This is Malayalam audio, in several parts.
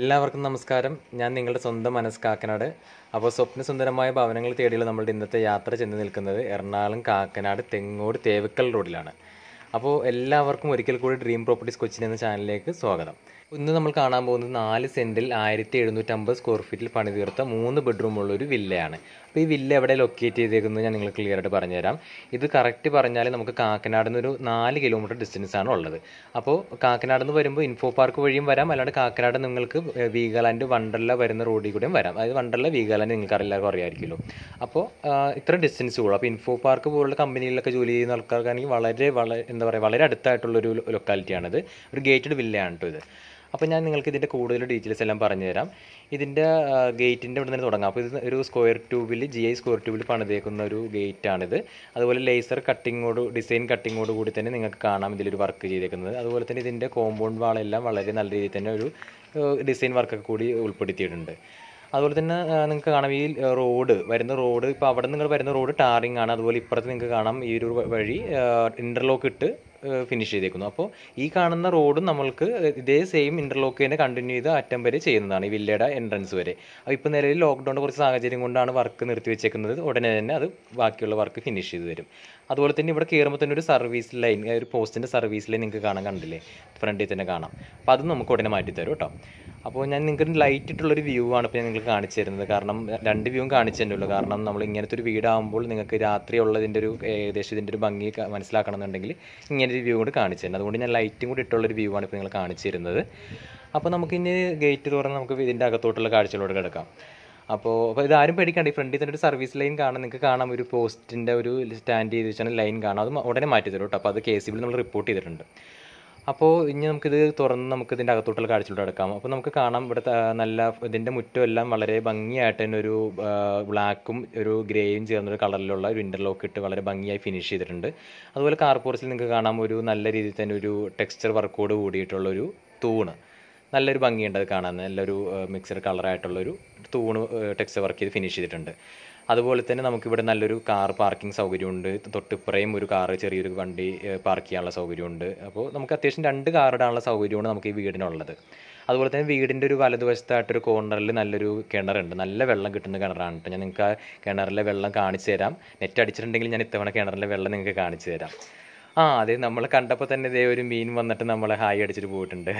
എല്ലാവർക്കും നമസ്കാരം. ഞാൻ നിങ്ങളുടെ സ്വന്തം മനസ്സ് കാക്കനാട്. അപ്പോൾ സ്വപ്നസുന്ദരമായ ഭവനങ്ങൾ തേടിയുള്ള നമ്മളുടെ ഇന്നത്തെ യാത്ര ചെന്ന് നിൽക്കുന്നത് എറണാകുളം കാക്കനാട് തെങ്ങോട് തേവക്കൽ റോഡിലാണ്. അപ്പോൾ എല്ലാവർക്കും ഒരിക്കൽ കൂടി ഡ്രീം പ്രോപ്പർട്ടീസ് കൊച്ചിൻ എന്ന ചാനലിലേക്ക് സ്വാഗതം. ഇന്ന് നമ്മൾ കാണാൻ പോകുന്നത് 4 സെൻറ്റിൽ 1750 സ്ക്വയർ ഫീറ്റിൽ പണിതീർത്ത 3 ബെഡ്റൂമുള്ളൊരു വില്ലയാണ്. അപ്പോൾ ഈ വില്ല എവിടെ ലൊക്കേറ്റ് ചെയ്തേക്കുന്നത് ഞാൻ നിങ്ങൾക്ക് ക്ലിയർ ആയിട്ട് പറഞ്ഞുതരാം. ഇത് കറക്റ്റ് പറഞ്ഞാൽ നമുക്ക് കാക്കനാട് നിന്നൊരു 4 കിലോമീറ്റർ ഡിസ്റ്റൻസ് ആണ് ഉള്ളത്. അപ്പോൾ കാക്കനാട് നിന്ന് വരുമ്പോൾ ഇൻഫോ പാർക്ക് വഴിയും വരാം, അല്ലാണ്ട് കാക്കനാട് നിങ്ങൾക്ക് വീഗാലാൻഡ് വണ്ടർല വരുന്ന റോഡിൽ കൂടെയും വരാം. അതായത് വണ്ടർല വീഗാലാൻഡ് നിങ്ങൾക്ക് എല്ലാവർക്കും അറിയാമായിരിക്കുമല്ലോ. അപ്പോൾ ഇത്ര ഡിസ്റ്റൻസ് ഉള്ളൂ. അപ്പോൾ ഇൻഫോ പാർക്ക് പോലുള്ള കമ്പനികളിലൊക്കെ ജോലി ചെയ്യുന്ന ആൾക്കാർക്കാണെങ്കിൽ വളരെ അടുത്തായിട്ടുള്ളൊരു ലൊക്കാലിറ്റിയാണിത്. ഒരു ഗേറ്റഡ് വില്ലയാണ് കേട്ടോ ഇത്. അപ്പോൾ ഞാൻ നിങ്ങൾക്ക് ഇതിൻ്റെ കൂടുതൽ ഡീറ്റെയിൽസ് എല്ലാം പറഞ്ഞു തരാം. ഇതിൻ്റെ ഗേറ്റിൻ്റെ ഇവിടെ നിന്ന് തുടങ്ങാം. അപ്പോൾ ഇത് ഒരു സ്ക്വയർ ട്യൂബിൽ GI സ്ക്വയർ ട്യൂബിൽ പണിതേക്കുന്ന ഒരു ഗേറ്റാണിത്. അതുപോലെ ലേസർ ഡിസൈൻ കട്ടിങ്ങോട് കൂടി തന്നെ നിങ്ങൾക്ക് കാണാം ഇതിലൊരു വർക്ക് ചെയ്തേക്കുന്നത്. അതുപോലെ തന്നെ ഇതിൻ്റെ കോമ്പൗണ്ട് വാളെല്ലാം വളരെ നല്ല രീതിയിൽ തന്നെ ഒരു ഡിസൈൻ വർക്കൊക്കെ കൂടി ഉൾപ്പെടുത്തിയിട്ടുണ്ട്. അതുപോലെ തന്നെ നിങ്ങൾക്ക് കാണാം ഈ വരുന്ന റോഡ് ഇപ്പോൾ അവിടെ നിങ്ങൾ വരുന്ന റോഡ് ടാറിങ് ആണ്. അതുപോലെ ഇപ്പുറത്ത് നിങ്ങൾക്ക് കാണാം ഈ ഒരു വഴി ഇൻ്റർലോക്ക് ഇട്ട് ഫിനിഷ് ചെയ്തേക്കുന്നു. അപ്പോൾ ഈ കാണുന്ന റോഡും നമ്മൾക്ക് ഇതേ സെയിം ഇൻ്റർലോക്ക് തന്നെ കണ്ടിന്യൂ ചെയ്ത് അറ്റം വരെ ചെയ്യുന്നതാണ്, ഈ വില്ലയുടെ എൻട്രൻസ് വരെ. അപ്പോൾ ഇപ്പോൾ നിലവിൽ ലോക്ക്ഡൗണിൻ്റെ കുറച്ച് സാഹചര്യം കൊണ്ടാണ് വർക്ക് നിർത്തി വെച്ചേക്കുന്നത്. ഉടനെ തന്നെ അത് ബാക്കിയുള്ള വർക്ക് ഫിനിഷ് ചെയ്ത് തരും. അതുപോലെ തന്നെ ഇവിടെ കയറുമ്പോൾ തന്നെ ഒരു സർവീസ് ലൈൻ, ഒരു പോസ്റ്റിൻ്റെ സർവീസ് ലൈൻ നിങ്ങൾക്ക് കണ്ടില്ലേ, ഫ്രണ്ടിൽ തന്നെ കാണാം. അപ്പോൾ അത് നമുക്ക് ഉടനെ മാറ്റി തരും കേട്ടോ. അപ്പോൾ ഞാൻ നിങ്ങൾക്ക് ലൈറ്റ് ഇട്ടുള്ളൊരു വ്യൂ ആണ് ഇപ്പോൾ ഞാൻ നിങ്ങൾക്ക് കാണിച്ചു തരുന്നത്. കാരണം 2 വ്യൂവും കാണിച്ചു തന്നെയുള്ളൂ. കാരണം നമ്മൾ ഇങ്ങനത്തെ ഒരു വീടാകുമ്പോൾ നിങ്ങൾക്ക് രാത്രി ഉള്ളതിൻ്റെ ഒരു ഏകദേശം ഇതിൻ്റെ ഒരു ഭംഗി മനസ്സിലാക്കണമെന്നുണ്ടെങ്കിൽ ഇങ്ങനെ ഒരു വ്യൂ കൂടി കാണിച്ചു തരുന്നത്. അതുകൊണ്ട് ഞാൻ ലൈറ്റും കൂടി ഇട്ടുള്ളൊരു വ്യൂ ആണ് ഇപ്പോൾ നിങ്ങൾ കാണിച്ചു തരുന്നത്. അപ്പോൾ നമുക്കിനി ഗേറ്റ് തുറന്ന് നമുക്ക് ഇതിൻ്റെ അകത്തോട്ടുള്ള കാഴ്ചകളോട് കിടക്കാം. അപ്പോൾ ഇതാരും പേടിക്കാണ്ട്, ഈ ഫ്രണ്ടിൽ തന്നെ ഒരു സർവീസ് ലൈൻ കാണാം. നിങ്ങൾക്ക് കാണാം ഒരു പോസ്റ്റിൻ്റെ ഒരു സ്റ്റാൻഡ് ചെയ്ത് വെച്ചാൽ ലൈൻ കാണാം. അത് ഉടനെ മാറ്റി തരും കേട്ടോ. അപ്പോൾ അത് KCBയിൽ നമ്മൾ റിപ്പോർട്ട് ചെയ്തിട്ടുണ്ട്. അപ്പോൾ ഇനി നമുക്കിത് തുറന്ന് നമുക്ക് ഇതിൻ്റെ അകത്തോട്ടുള്ള കാഴ്ചയിലൂടെ എടുക്കാം. അപ്പോൾ നമുക്ക് കാണാം ഇവിടെ ഇതിൻ്റെ മുറ്റമെല്ലാം വളരെ ഭംഗിയായിട്ട് തന്നെ ഒരു ബ്ലാക്കും ഒരു ഗ്രേയും ചേർന്നൊരു കളറിലുള്ള ഒരു ഇൻ്റർലോക്ക് ഇട്ട് വളരെ ഭംഗിയായി ഫിനിഷ് ചെയ്തിട്ടുണ്ട്. അതുപോലെ കാർ പോർച്ചിൽ നിങ്ങൾക്ക് കാണാം ഒരു നല്ല രീതിയിൽ തന്നെ ഒരു ടെക്സ്ചർ വർക്കോട് കൂടിയിട്ടുള്ളൊരു തൂണ്. നല്ലൊരു ഭംഗിയുണ്ട് അത് കാണാൻ. നല്ലൊരു മിക്സഡ് കളറായിട്ടുള്ളൊരു തൂണ് ടെക്സ്ചർ വർക്ക് ചെയ്ത് ഫിനിഷ് ചെയ്തിട്ടുണ്ട്. അതുപോലെ തന്നെ നമുക്കിവിടെ നല്ലൊരു കാർ പാർക്കിംഗ് സൗകര്യമുണ്ട്. തൊട്ടിപ്പുറയും ഒരു ചെറിയൊരു വണ്ടി പാർക്ക് ചെയ്യാനുള്ള സൗകര്യമുണ്ട്. അപ്പോൾ നമുക്ക് അത്യാവശ്യം 2 കാർ ഇടാനുള്ള സൗകര്യമാണ് നമുക്ക് ഈ വീടിനുള്ളത്. അതുപോലെ തന്നെ വീടിൻ്റെ ഒരു വലതുവശത്തായിട്ടൊരു കോർണറിൽ നല്ലൊരു കിണറുണ്ട്. നല്ല വെള്ളം കിട്ടുന്ന കിണറാണ് കേട്ടോ. ഞാൻ നിങ്ങൾക്ക് ആ കിണറിലെ വെള്ളം കാണിച്ചു തരാം. നെറ്റ് അടിച്ചിട്ടുണ്ടെങ്കിൽ ഞാൻ ഇത്തവണ കിണറിലെ വെള്ളം നിങ്ങൾക്ക് കാണിച്ചു തരാം. അതെ, നമ്മൾ കണ്ടപ്പോൾ തന്നെ ഇതേ ഒരു മീൻ വന്നിട്ട് നമ്മളെ ഹായ് അടിച്ചിട്ട് പോയിട്ടുണ്ട്.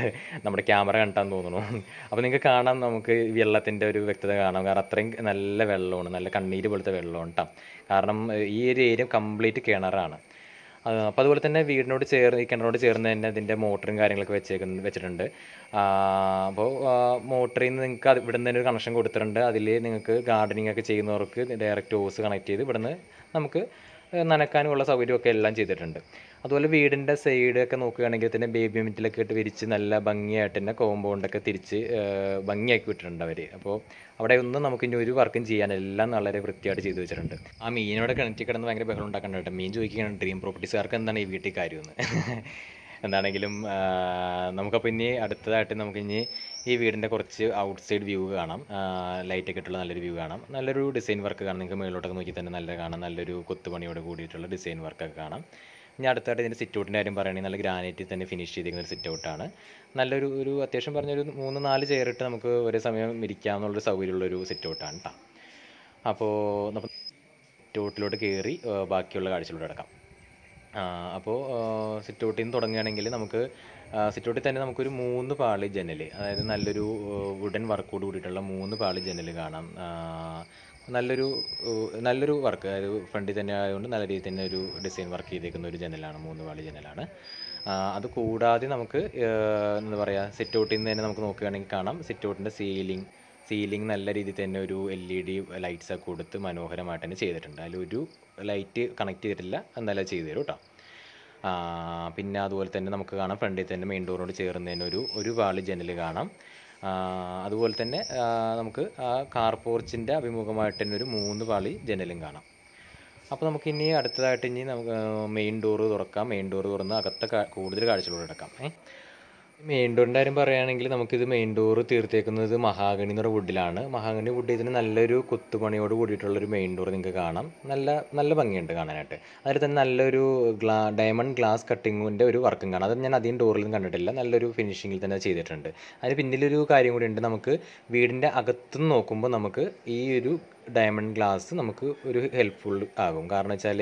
നമ്മുടെ ക്യാമറ കണ്ടാന്ന് തോന്നുന്നു. അപ്പോൾ നിങ്ങൾക്ക് കാണാം, നമുക്ക് വെള്ളത്തിൻ്റെ ഒരു വ്യക്തത കാണാം. കാരണം അത്രയും നല്ല വെള്ളമാണ്, നല്ല കണ്ണീര് പോലത്തെ വെള്ളമാണ് കേട്ടോ. കാരണം ഈ ഒരു ഏരിയ കംപ്ലീറ്റ് കിണറാണ്. അപ്പോൾ അതുപോലെ തന്നെ വീടിനോട് ഈ കിണറിനോട് ചേർന്ന് തന്നെ അതിൻ്റെ മോട്ടറും കാര്യങ്ങളൊക്കെ വെച്ചിട്ടുണ്ട്. അപ്പോൾ മോട്ടറിൽ നിന്ന് നിങ്ങൾക്ക് ഇവിടെ നിന്ന് തന്നെ ഒരു കണക്ഷൻ കൊടുത്തിട്ടുണ്ട്. അതിൽ നിങ്ങൾക്ക് ഗാർഡനിങ് ഒക്കെ ചെയ്യുന്നവർക്ക് ഡയറക്റ്റ് ഹോസ് കണക്ട് ചെയ്ത് ഇവിടെ നിന്ന് നമുക്ക് നനക്കാനുമുള്ള സൗകര്യമൊക്കെ എല്ലാം ചെയ്തിട്ടുണ്ട്. അതുപോലെ വീടിൻ്റെ സൈഡൊക്കെ നോക്കുകയാണെങ്കിൽ തന്നെ ബേബി മിറ്റിലൊക്കെ ഇട്ട് വിരിച്ച് നല്ല ഭംഗിയായിട്ട് തന്നെ കോമ്പൗണ്ടൊക്കെ തിരിച്ച് ഭംഗിയാക്കി വിട്ടിട്ടുണ്ട് അവർ. അപ്പോൾ അവിടെ ഒന്നും നമുക്ക് ഇനി ഒരു വർക്കും ചെയ്യാനെല്ലാം വളരെ വൃത്തിയായിട്ട് ചെയ്തു വെച്ചിട്ടുണ്ട്. ആ മീനോടെ കിണറ്റി കിടന്ന് ഭയങ്കര ബഹളം ഉണ്ടാക്കണ്ട കേട്ടോ. മീൻ ചോദിക്കുകയാണ് ഡ്രീം പ്രോപ്പർട്ടീസുകാർക്ക് എന്താണ് ഈ വീട്ടിൽ കാര്യമെന്ന്. എന്താണെങ്കിലും നമുക്കപ്പോൾ ഇനി അടുത്തതായിട്ട് നമുക്കിനി ഈ വീടിൻ്റെ കുറച്ച് ഔട്ട്സൈഡ് വ്യൂ കാണാം. ലൈറ്റൊക്കെ ഇട്ടുള്ള നല്ലൊരു വ്യൂ കാണാം. നല്ലൊരു ഡിസൈൻ വർക്ക് കാണാം. നിങ്ങൾക്ക് മുകളിലോട്ടൊക്കെ നോക്കി തന്നെ നല്ല കാണാം. നല്ലൊരു കൊത്തുപണിയോട് കൂടിയിട്ടുള്ള ഡിസൈൻ വർക്കൊക്കെ കാണാം. ഇനി അടുത്തായിട്ട് ഇതിൻ്റെ സിറ്റ് ഔട്ടിൻ്റെ കാര്യം പറയുകയാണെങ്കിൽ നല്ല ഗ്രാനൈറ്റിൽ തന്നെ ഫിനിഷ് ചെയ്തിരിക്കുന്ന ഒരു സിറ്റ് ഔട്ടാണ്. നല്ലൊരു അത്യാവശ്യം പറഞ്ഞൊരു 3-4 ചെയറിട്ട് നമുക്ക് ഒരേ സമയം ഇരിക്കാമെന്നുള്ളൊരു സൗകര്യമുള്ളൊരു സിറ്റ് ഔട്ടാണ് കേട്ടോ. അപ്പോൾ നമ്മൾ സിറ്റ് ഔട്ടിലോട്ട് കയറി ബാക്കിയുള്ള കാഴ്ചയിലൂടെ കിടക്കാം. അപ്പോൾ സിറ്റ് ഔട്ടിൽ നിന്ന് തുടങ്ങുകയാണെങ്കിൽ നമുക്ക് സിറ്റ് ഔട്ടിൽ തന്നെ നമുക്കൊരു 3 പാളി ജനൽ, അതായത് നല്ലൊരു വുഡൻ വർക്കോട് കൂടിയിട്ടുള്ള 3 പാളി ജനൽ കാണാം. നല്ലൊരു വർക്ക്, അതായത് ഫ്രണ്ടിൽ തന്നെ ആയതുകൊണ്ട് നല്ല രീതിയിൽ തന്നെ ഒരു ഡിസൈൻ വർക്ക് ചെയ്തേക്കുന്ന ഒരു ജനലാണ്, 3 പാളി ജനലാണ്. അത് കൂടാതെ നമുക്ക് എന്താ പറയുക, സിറ്റ് ഔട്ടിൽ നിന്ന് തന്നെ നമുക്ക് നോക്കുകയാണെങ്കിൽ കാണാം സിറ്റ് ഔട്ടിൻ്റെ സീലിംഗ് നല്ല രീതിയിൽ തന്നെ ഒരു LED ലൈറ്റ്സൊക്കെ കൊടുത്ത് മനോഹരമായിട്ട് തന്നെ ചെയ്തിട്ടുണ്ട്. അതിലൊരു ലൈറ്റ് കണക്ട് ചെയ്തിട്ടില്ല, എന്നാലും ചെയ്തു തരും കേട്ടോ. പിന്നെ അതുപോലെ തന്നെ നമുക്ക് കാണാം ഫ്രണ്ടിൽ തന്നെ മെയിൻ ഡോറിനോട് ചേർന്നതിന് ഒരു പാളി ജനൽ കാണാം. അതുപോലെ തന്നെ നമുക്ക് കാർ പോർച്ചിൻ്റെ അഭിമുഖമായിട്ട് തന്നെ ഒരു 3 പാളി ജനലും കാണാം. അപ്പോൾ നമുക്കിനി അടുത്തതായിട്ട് നമുക്ക് മെയിൻ ഡോറ് തുറക്കാം. മെയിൻ ഡോറ് തുറന്ന് അകത്തെ കൂടുതൽ കാഴ്ചകളോട് എടുക്കാം. മെയിൻ ഡോറിൻ്റെ കാര്യം പറയുകയാണെങ്കിൽ നമുക്കിത് മെയിൻ ഡോറ് തീർത്തേക്കുന്നത് മഹാഗണി എന്ന് പറഞ്ഞ വുഡിലാണ്. മഹാഗണി വുഡ് ഇതിന് നല്ലൊരു കുത്തുപണിയോട് കൂടിയിട്ടുള്ളൊരു മെയിൻ ഡോർ നിങ്ങൾക്ക് കാണാം. നല്ല നല്ല ഭംഗിയുണ്ട് കാണാനായിട്ട്. അതിൽ തന്നെ നല്ലൊരു ഡയമണ്ട് ഗ്ലാസ് കട്ടിങ്ങിൻ്റെ ഒരു വർക്കും കാണാം. അത് ഞാൻ അധികം ഡോറിലും കണ്ടിട്ടില്ല. നല്ലൊരു ഫിനിഷിങ്ങിൽ തന്നെ ചെയ്തിട്ടുണ്ട്. അതിന് പിന്നിലൊരു കാര്യം കൂടി ഉണ്ട്. നമുക്ക് വീടിൻ്റെ അകത്തുനിന്ന് നോക്കുമ്പോൾ നമുക്ക് ഈ ഒരു ഡയമണ്ട് ഗ്ലാസ് നമുക്ക് ഒരു ഹെൽപ്ഫുൾ ആകും. കാരണം വെച്ചാൽ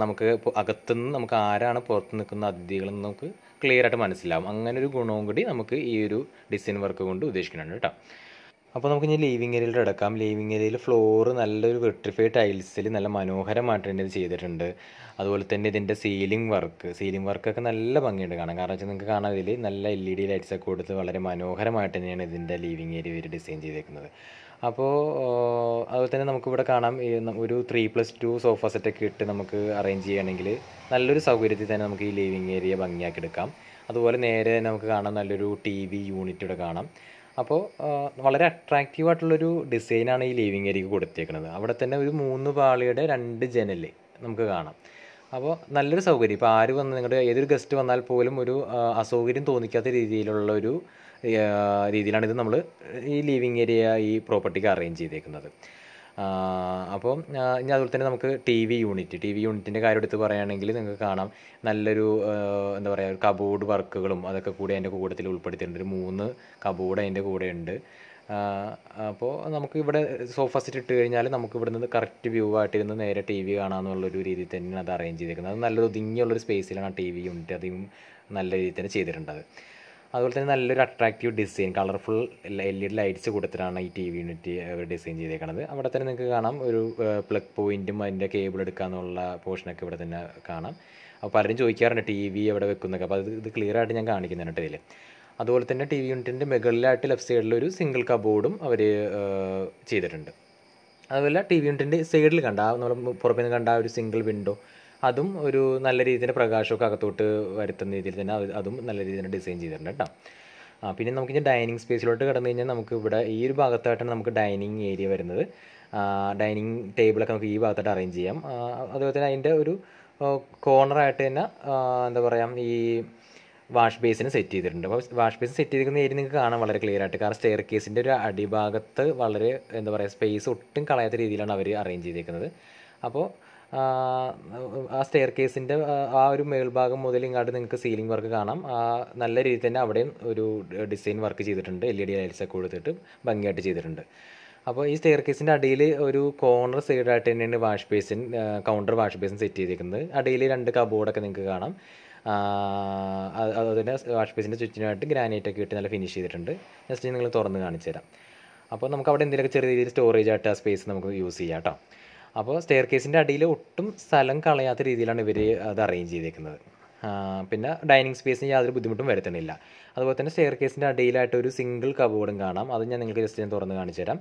നമുക്ക് അകത്തുനിന്ന് നമുക്ക് ആരാണ് പുറത്ത് നിൽക്കുന്ന അതിഥികളെന്ന് നമുക്ക് ക്ലിയർ ആയിട്ട് മനസ്സിലാവും. അങ്ങനെ ഒരു ഗുണവും കൂടി നമുക്ക് ഈ ഒരു ഡിസൈൻ വർക്ക് കൊണ്ട് ഉദ്ദേശിക്കുന്നുണ്ട് കേട്ടോ. അപ്പോൾ നമുക്ക് ഇനി ലിവിങ് ഏരിയയിൽ എടുക്കാം. ലിവിങ് ഏരിയയിൽ ഫ്ലോറ് നല്ലൊരു വെട്രിഫൈഡ് ടൈൽസിൽ നല്ല മനോഹരമായിട്ട് തന്നെ ഇത് ചെയ്തിട്ടുണ്ട്. അതുപോലെ തന്നെ ഇതിൻ്റെ സീലിംഗ് വർക്കൊക്കെ നല്ല ഭംഗിയുണ്ട് കാണാൻ. കാരണം വെച്ചാൽ നിങ്ങൾക്ക് കാണാം ഇതിൽ നല്ല LED ലൈറ്റ്സൊക്കെ കൊടുത്ത് വളരെ മനോഹരമായിട്ട് തന്നെയാണ് ഇതിൻ്റെ ലിവിങ് ഏരിയ ഇവർ ഡിസൈൻ ചെയ്തേക്കുന്നത്. അപ്പോൾ അതുപോലെ തന്നെ നമുക്കിവിടെ കാണാം ഒരു 3+2 സോഫ സെറ്റൊക്കെ ഇട്ട് നമുക്ക് അറേഞ്ച് ചെയ്യുകയാണെങ്കിൽ നല്ലൊരു സൗകര്യത്തിൽ തന്നെ നമുക്ക് ഈ ലിവിങ് ഏരിയ ഭംഗിയാക്കി എടുക്കാം. അതുപോലെ നേരെ നമുക്ക് കാണാം നല്ലൊരു TV യൂണിറ്റ് ഇവിടെ കാണാം. അപ്പോൾ വളരെ അട്രാക്റ്റീവായിട്ടുള്ളൊരു ഡിസൈനാണ് ഈ ലിവിങ് ഏരിയക്ക് കൊടുത്തേക്കുന്നത്. അവിടെ തന്നെ ഒരു 3 പാളിയുടെ 2 ജനൽ നമുക്ക് കാണാം. അപ്പോൾ നല്ലൊരു സൗകര്യം. ഇപ്പോൾ ആര് വന്ന് നിങ്ങളുടെ ഏതൊരു ഗസ്റ്റ് വന്നാൽ പോലും ഒരു അസൗകര്യം തോന്നിക്കാത്ത രീതിയിലുള്ള ഒരു രീതിയിലാണ് ഇത് നമ്മൾ ഈ ലിവിങ് ഏരിയ ഈ പ്രോപ്പർട്ടിക്ക് അറേഞ്ച് ചെയ്തേക്കുന്നത്. അപ്പോൾ ഇനി അതുപോലെ തന്നെ നമുക്ക് TV യൂണിറ്റിൻ്റെ കാര്യം എടുത്ത് പറയുകയാണെങ്കിൽ നിങ്ങൾക്ക് കാണാം നല്ലൊരു എന്താ പറയുക ഒരു കബോർഡ് വർക്കുകളും അതൊക്കെ കൂടി അതിൻ്റെ കൂട്ടത്തിൽ ഉൾപ്പെടുത്തിയിട്ടുണ്ട്. ഒരു 3 കബോർഡ് അതിൻ്റെ കൂടെ ഉണ്ട്. അപ്പോൾ നമുക്ക് ഇവിടെ സോഫ സെറ്റ് ഇട്ട് കഴിഞ്ഞാൽ നമുക്ക് ഇവിടെ നിന്ന് കറക്റ്റ് വ്യൂ ആയിട്ടിരുന്ന് നേരെ TV കാണാമെന്നുള്ളൊരു രീതിയിൽ തന്നെയാണ് അത് അറേഞ്ച് ചെയ്തേക്കുന്നത്. അത് നല്ലൊരു ഒതുങ്ങിയുള്ളൊരു സ്പേസിലാണ് TV യൂണിറ്റ് അധികം നല്ല രീതിയിൽ തന്നെ ചെയ്തിട്ടുണ്ട്. അതുപോലെ തന്നെ നല്ലൊരു attractive design colourful LED lights കൊടുത്തിട്ടാണ് ഈ TV യൂണിറ്റ് അവർ ഡിസൈൻ ചെയ്തേക്കുന്നത്. അവിടെ തന്നെ നിങ്ങൾക്ക് കാണാം ഒരു പ്ലഗ് പോയിൻറ്റും അതിൻ്റെ കേബിൾ എടുക്കാമെന്നുള്ള പോർഷനൊക്കെ ഇവിടെ തന്നെ കാണാം. അപ്പോൾ പലരും ചോദിക്കാറുണ്ട് TV എവിടെ വെക്കുന്നൊക്കെ. അപ്പോൾ ഇത് ക്ലിയർ ആയിട്ട് ഞാൻ കാണിക്കുന്നുണ്ട് ഇതിൽ. അതുപോലെ തന്നെ TV യൂണിറ്റിൻ്റെ മുകളിലായിട്ട് ലെഫ്റ്റ് സൈഡിൽ ഒരു സിംഗിൾ കബോർഡും അവർ ചെയ്തിട്ടുണ്ട്. അതുപോലെ TV യൂണിറ്റിൻ്റെ സൈഡിൽ കണ്ട നമ്മൾ പുറമേ നിന്ന് കണ്ട ഒരു സിംഗിൾ വിൻഡോ അതും ഒരു നല്ല രീതിയിൽ പ്രകാശമൊക്കെ അകത്തോട്ട് വരുത്തുന്ന രീതിയിൽ തന്നെ അതും നല്ല രീതിയിൽ തന്നെ ഡിസൈൻ ചെയ്തിട്ടുണ്ട് കേട്ടോ. പിന്നെ നമുക്കിനി ഡൈനിങ് സ്പേസിലോട്ട് കടന്നു കഴിഞ്ഞാൽ നമുക്ക് ഇവിടെ ഈ ഒരു ഭാഗത്തായിട്ടാണ് നമുക്ക് ഡൈനിങ് ഏരിയ വരുന്നത്. ഡൈനിങ് ടേബിളൊക്കെ നമുക്ക് ഈ ഭാഗത്തായിട്ട് അറേഞ്ച് ചെയ്യാം. അതുപോലെ തന്നെ അതിൻ്റെ ഒരു കോർണറായിട്ട് തന്നെ എന്താ പറയുക ഈ വാഷ് ബേസിന് സെറ്റ് ചെയ്തിട്ടുണ്ട്. അപ്പോൾ വാഷ് ബേസിന് സെറ്റ് ചെയ്തിരിക്കുന്ന ഏരിയ നിങ്ങൾക്ക് കാണാൻ വളരെ ക്ലിയർ ആയിട്ട്. കാരണം സ്റ്റെയർ കേസിൻ്റെ ഒരു അടിഭാഗത്ത് വളരെ എന്താ പറയുക സ്പേസ് ഒട്ടും കളയാത്ത രീതിയിലാണ് അവർ അറേഞ്ച് ചെയ്തിരിക്കുന്നത്. അപ്പോൾ ആ സ്റ്റെയർ കേസിൻ്റെ ആ ഒരു മേൽഭാഗം മുതൽ ഇങ്ങോട്ട് നിങ്ങൾക്ക് സീലിംഗ് വർക്ക് കാണാം. നല്ല രീതിയിൽ തന്നെ അവിടെയും ഒരു ഡിസൈൻ വർക്ക് ചെയ്തിട്ടുണ്ട്. LED ലൈറ്റ്സൊക്കെ കൊടുത്തിട്ട് ഭംഗിയായിട്ട് ചെയ്തിട്ടുണ്ട്. അപ്പോൾ ഈ സ്റ്റെയർ കേസിൻ്റെ അടിയിൽ ഒരു കോർണർ സൈഡായിട്ട് തന്നെയാണ് കൗണ്ടർ വാഷ് ബേസിൻ സെറ്റ് ചെയ്തിരിക്കുന്നത്. അടിയിൽ 2 കബോർഡൊക്കെ നിങ്ങൾക്ക് കാണാം. അതുപോലെ വാഷ് ബേസിൻ്റെ ചുറ്റിനായിട്ട് ഗ്രാനൈറ്റൊക്കെ ഇട്ട് നല്ല ഫിനിഷ് ചെയ്തിട്ടുണ്ട്. ജസ്റ്റ് നിങ്ങൾ തുറന്ന് കാണിച്ചു തരാം. അപ്പോൾ നമുക്ക് അവിടെ എന്തെങ്കിലുമൊക്കെ ചെറിയ രീതിയിൽ സ്റ്റോറേജ് ആയിട്ട് ആ സ്പേസ് നമുക്ക് യൂസ് ചെയ്യാം കേട്ടോ. അപ്പോൾ സ്റ്റെയർ കേസിൻ്റെ അടിയിൽ ഒട്ടും സ്ഥലം കളയാത്ത രീതിയിലാണ് ഇവർ അത് അറേഞ്ച് ചെയ്തേക്കുന്നത്. പിന്നെ ഡൈനിങ് സ്പേസിന് യാതൊരു ബുദ്ധിമുട്ടും വരുത്തുന്നില്ല. അതുപോലെ തന്നെ സ്റ്റെയർ കേസിൻ്റെ അടിയിലായിട്ട് ഒരു സിംഗിൾ കബോർഡും കാണാം. അത് ഞാൻ നിങ്ങൾക്ക് ജസ്റ്റ് ഞാൻ തുറന്ന് കാണിച്ചു തരാം.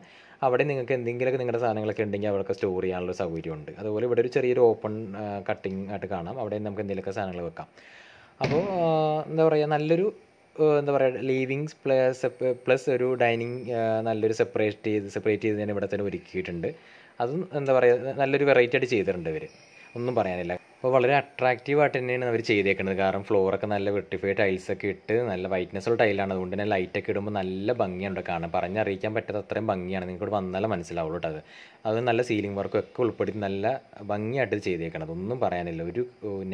അവിടെ നിങ്ങൾക്ക് എന്തെങ്കിലുമൊക്കെ നിങ്ങളുടെ സാധനങ്ങളൊക്കെ ഉണ്ടെങ്കിൽ അവിടെയൊക്കെ സ്റ്റോർ ചെയ്യാനുള്ള സൗകര്യമുണ്ട്. അതുപോലെ ഇവിടെ ഒരു ചെറിയൊരു ഓപ്പൺ കട്ടിങ് ആയിട്ട് കാണാം. അവിടെ നമുക്ക് എന്തെങ്കിലുമൊക്കെ സാധനങ്ങൾ വെക്കാം. അപ്പോൾ എന്താ പറയുക നല്ലൊരു എന്താ പറയുക ലീവിങ്സ് പ്ലസ് ഒരു ഡൈനിങ് നല്ലൊരു സെപ്പറേറ്റ് ചെയ്ത് ഞാൻ ഇവിടെ തന്നെ ഒരുക്കിയിട്ടുണ്ട്. അതും എന്താ പറയുക നല്ലൊരു വെറൈറ്റി ആയിട്ട് ചെയ്തിട്ടുണ്ട് ഇവർ. ഒന്നും പറയാനില്ല. അപ്പോൾ വളരെ അട്രാക്റ്റീവായിട്ട് തന്നെയാണ് അവർ ചെയ്തേക്കുന്നത്. കാരണം ഫ്ലോറൊക്കെ നല്ല വെർട്ടിഫൈഡ് ടൈൽസൊക്കെ ഇട്ട് നല്ല വൈറ്റ്നസ്സുള്ള ടൈലാണ്. അതുകൊണ്ട് തന്നെ ലൈറ്റൊക്കെ ഇടുമ്പോൾ നല്ല ഭംഗിയാണ് കാണാൻ. പറഞ്ഞറിയിക്കാൻ പറ്റാത്ത അത്രയും ഭംഗിയാണ്. നിങ്ങൾക്ക് വന്നാലും മനസ്സിലാവുള്ളൂ കേട്ടോ. അത് നല്ല സീലിംഗ് വർക്കും ഒക്കെ ഉൾപ്പെടുത്തി നല്ല ഭംഗിയായിട്ട് ചെയ്തേക്കണത്. ഒന്നും പറയാനില്ല. ഒരു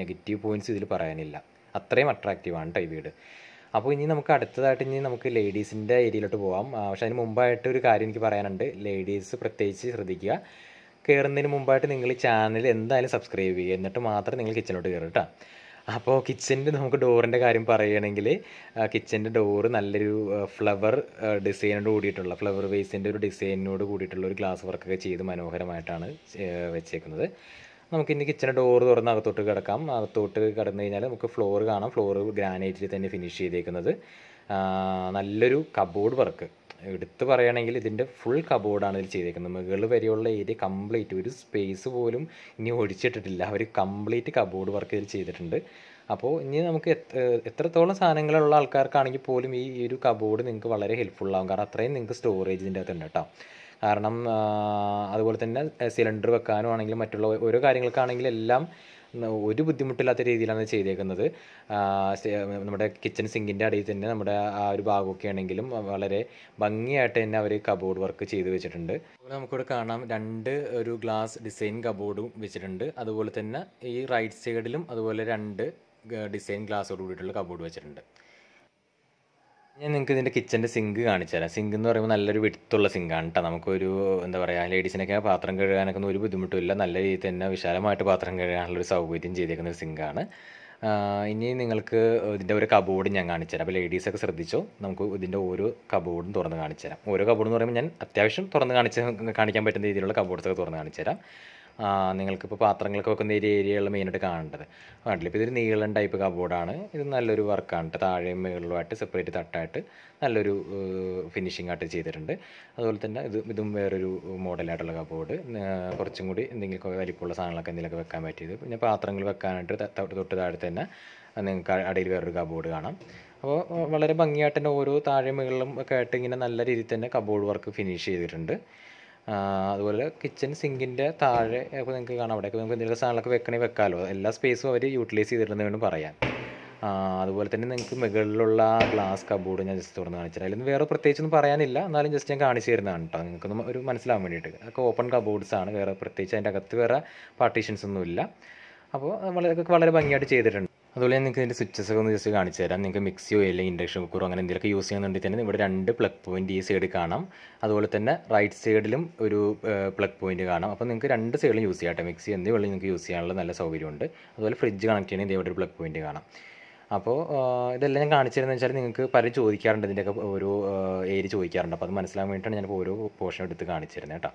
നെഗറ്റീവ് പോയിൻറ്റ്സ് ഇതിൽ പറയാനില്ല. അത്രയും അട്രാക്റ്റീവാണ് കേട്ടോ ഈ വീട്. അപ്പോൾ ഇനി നമുക്ക് അടുത്തതായിട്ട് നമുക്ക് ലേഡീസിൻ്റെ ഏരിയയിലോട്ട് പോകാം. പക്ഷേ അതിന് മുമ്പായിട്ട് ഒരു കാര്യം എനിക്ക് പറയാനുണ്ട്. ലേഡീസ് പ്രത്യേകിച്ച് ശ്രദ്ധിക്കുക. കയറുന്നതിന് മുമ്പായിട്ട് നിങ്ങൾ ഈ ചാനൽ എന്തായാലും സബ്സ്ക്രൈബ് ചെയ്യുക. എന്നിട്ട് മാത്രം നിങ്ങൾ കിച്ചണിലോട്ട് കയറുക കേട്ടോ. അപ്പോൾ കിച്ചൻ്റെ നമുക്ക് ഡോറിൻ്റെ കാര്യം പറയുകയാണെങ്കിൽ കിച്ചൻ്റെ ഡോറ് നല്ലൊരു ഫ്ലവർ ഡിസൈനോട് കൂടിയിട്ടുള്ള ഫ്ലവർ വേസിൻ്റെ ഒരു ഡിസൈനോട് കൂടിയിട്ടുള്ള ഒരു ഗ്ലാസ് വർക്കൊക്കെ ചെയ്ത് മനോഹരമായിട്ടാണ് വെച്ചേക്കുന്നത്. നമുക്കിനി കിച്ചൻ്റെ ഡോറ് തുറന്ന് അകത്തോട്ട് കിടക്കാം. അകത്തോട്ട് കിടന്നു കഴിഞ്ഞാൽ നമുക്ക് ഫ്ലോർ കാണാം. ഫ്ലോർ ഗ്രാനൈറ്റിൽ തന്നെ ഫിനിഷ് ചെയ്തേക്കുന്നത്. നല്ലൊരു കബോർഡ് വർക്ക് എടുത്ത് പറയുകയാണെങ്കിൽ ഇതിൻ്റെ ഫുൾ കബോർഡാണ് ഇതിൽ ചെയ്തേക്കുന്നത്. മുകളിൽ വരെയുള്ള ഏരിയ കംപ്ലീറ്റ് ഒരു സ്പേസ് പോലും ഇനി ഒഴിച്ചിട്ടിട്ടില്ല. അവർ കംപ്ലീറ്റ് കബോർഡ് വർക്ക് ഇതിൽ ചെയ്തിട്ടുണ്ട്. അപ്പോൾ ഇനി നമുക്ക് എത്രത്തോളം സാധനങ്ങളുള്ള ആൾക്കാർക്കാണെങ്കിൽ പോലും ഈ ഒരു കബോർഡ് നിങ്ങൾക്ക് വളരെ ഹെൽപ്ഫുള്ളാകും. കാരണം അത്രയും നിങ്ങൾക്ക് സ്റ്റോറേജ് ഇതിൻ്റെ അകത്തുണ്ട് കേട്ടോ. കാരണം അതുപോലെ തന്നെ സിലിണ്ടർ വെക്കാനും ആണെങ്കിലും മറ്റുള്ള ഓരോ കാര്യങ്ങൾക്കാണെങ്കിലും എല്ലാം ഒരു ബുദ്ധിമുട്ടില്ലാത്ത രീതിയിലാണ് ചെയ്തേക്കുന്നത്. നമ്മുടെ കിച്ചൺ സിങ്കിൻ്റെ അടിയിൽ തന്നെ നമ്മുടെ ആ ഒരു ഭാഗമൊക്കെ ആണെങ്കിലും വളരെ ഭംഗിയായിട്ട് തന്നെ അവർ കബോർഡ് വർക്ക് ചെയ്ത് വെച്ചിട്ടുണ്ട്. അതുപോലെ നമുക്കിവിടെ കാണാം 2 ഒരു ഗ്ലാസ് ഡിസൈൻ കബോർഡും വെച്ചിട്ടുണ്ട്. അതുപോലെ തന്നെ ഈ റൈറ്റ് സൈഡിലും അതുപോലെ 2 ഡിസൈൻ ഗ്ലാസ്സോട് കൂടിയിട്ടുള്ള കബോർഡ് വെച്ചിട്ടുണ്ട്. ഞാൻ നിങ്ങൾക്ക് ഇതിൻ്റെ കിച്ചൻ്റെ സിങ്ക് കാണിച്ചു തരാം. സിങ്ക് എന്ന് പറയുമ്പോൾ നല്ലൊരു വിടുത്തുള്ള സിങ്കാണ് കേട്ടോ. നമുക്കൊരു എന്താ പറയുക, ലേഡീസിനൊക്കെ പാത്രം കഴുകാനൊക്കെ ഒന്നും ഒരു ബുദ്ധിമുട്ടില്ല. നല്ല രീതിയിൽ തന്നെ വിശാലമായിട്ട് പാത്രം കഴുകാനുള്ളൊരു സൗകര്യം ചെയ്തേക്കുന്ന ഒരു സിങ്കാണ്. ഇനി നിങ്ങൾക്ക് ഇതിൻ്റെ ഒരു കബോർഡ് ഞാൻ കാണിച്ചു തരാം. അപ്പോൾ ലേഡീസൊക്കെ ശ്രദ്ധിച്ചോ. നമുക്ക് ഇതിൻ്റെ ഓരോ കബോർഡും തുറന്ന് കാണിച്ചു തരാം. ഓരോ കബോർഡ് എന്ന് പറയുമ്പോൾ ഞാൻ അത്യാവശ്യം കാണിക്കാൻ പറ്റുന്ന രീതിയിലുള്ള കബോർഡ്സൊക്കെ തുറന്ന് കാണിച്ചു തരാം. നിങ്ങൾക്കിപ്പോൾ പാത്രങ്ങളൊക്കെ വെക്കുന്ന ഏരിയകൾ മെയിനായിട്ട് കാണേണ്ടത് കണ്ടില്ല. ഇപ്പോൾ ഇതൊരു നീളൻ ടൈപ്പ് കബോർഡാണ്. ഇത് നല്ലൊരു വർക്കാണ് കേട്ടോ. താഴെയും മുകളിലുമായിട്ട് സെപ്പറേറ്റ് തട്ടായിട്ട് നല്ലൊരു ഫിനിഷിംഗ് ആയിട്ട് ചെയ്തിട്ടുണ്ട്. അതുപോലെ തന്നെ ഇതും വേറൊരു മോഡലായിട്ടുള്ള കബോർഡ്. കുറച്ചും കൂടി എന്തെങ്കിലും വലിപ്പമുള്ള സാധനങ്ങളൊക്കെ എന്തെങ്കിലുമൊക്കെ വെക്കാൻ പറ്റിയത്. പിന്നെ പാത്രങ്ങൾ വെക്കാനായിട്ട് തൊട്ട് താഴെ തന്നെ നിങ്ങൾക്ക് അടിയിൽ വേറൊരു കബോർഡ് കാണാം. അപ്പോൾ വളരെ ഭംഗിയായിട്ട് തന്നെ ഓരോ താഴെ മുകളിലും ഒക്കെ ആയിട്ട് ഇങ്ങനെ നല്ല രീതിയിൽ തന്നെ കബോർഡ് വർക്ക് ഫിനിഷ് ചെയ്തിട്ടുണ്ട്. അതുപോലെ കിച്ചൺ സിങ്കിൻ്റെ താഴെ ഇപ്പോൾ നിങ്ങൾക്ക് കാണാം. അവിടെയൊക്കെ നമുക്ക് എന്തെങ്കിലും സാധനങ്ങളൊക്കെ വെക്കണമെങ്കിൽ വെക്കാമല്ലോ. എല്ലാ സ്പേസും അവർ യൂട്ടിലൈസ് ചെയ്തിട്ടുണ്ടെന്ന് വേണം പറയാൻ. അതുപോലെ തന്നെ നിങ്ങൾക്ക് മുകളിലുള്ള ഗ്ലാസ് കബോർഡ് ഞാൻ ജസ്റ്റ് തുറന്ന് കാണിച്ചു തരാം. അതിലൊന്നും വേറെ പ്രത്യേകിച്ചൊന്നും പറയാനില്ല, എന്നാലും ജസ്റ്റ് ഞാൻ കാണിച്ചു തരുന്നതാണ് കേട്ടോ, നിങ്ങൾക്കൊന്നും ഒരു മനസ്സിലാവാൻ വേണ്ടിയിട്ട്. അതൊക്കെ ഓപ്പൺ കബോർഡ്സാണ്, വേറെ പ്രത്യേകിച്ച് അതിൻ്റെ അകത്ത് വേറെ പാർട്ടീഷൻസ് ഒന്നുമില്ല. അപ്പോൾ വളരെ ഭംഗിയായിട്ട് ചെയ്തിട്ടുണ്ട്. അതുപോലെ നിങ്ങൾക്ക് ഇതിൻ്റെ സ്വിച്ചസ് ഒക്കെ ഒന്ന് ജസ്റ്റ് കാണിച്ചു തരാം. നിങ്ങൾക്ക് മിക്സിയോ അല്ലെങ്കിൽ ഇൻഡക്ഷൻ കുക്കറോ അങ്ങനെ എന്തെങ്കിലുമൊക്കെ യൂസ് ചെയ്യുന്നുണ്ടെങ്കിൽ തന്നെ ഇവിടെ 2 പ്ലഗ് പോയിൻറ്റ് ഈ സൈഡ് കാണാം. അതുപോലെ തന്നെ റൈറ്റ് സൈഡിലും ഒരു പ്ലഗ് പോയിൻറ്റ് കാണാം. അപ്പോൾ നിങ്ങൾക്ക് 2 സൈഡിലും യൂസ് ചെയ്യാം. മിക്സി എന്ത് വെള്ളം നിങ്ങൾക്ക് യൂസ് ചെയ്യാനുള്ള നല്ല സൗകര്യമുണ്ട്. അതുപോലെ ഫ്രിഡ്ജ് കണക്ട് ചെയ്യണമെങ്കിൽ ഇവിടെ ഒരു പ്ലഗ് പോയിൻറ്റ് കാണാം. അപ്പോൾ ഇതെല്ലാം ഞാൻ കാണിച്ചു തരുന്നത് വെച്ചാൽ നിങ്ങൾക്ക് പലരും ചോദിക്കാറുണ്ട്, ഇതിൻ്റെയൊക്കെ ഓരോ ഏരിയ ചോദിക്കാറുണ്ട്. അപ്പോൾ അത് മനസ്സിലാൻ വേണ്ടിയിട്ടാണ് ഞാനിപ്പോൾ ഓരോ പോർഷൻ എടുത്ത് കാണിച്ചു തരുന്നത് കേട്ടോ.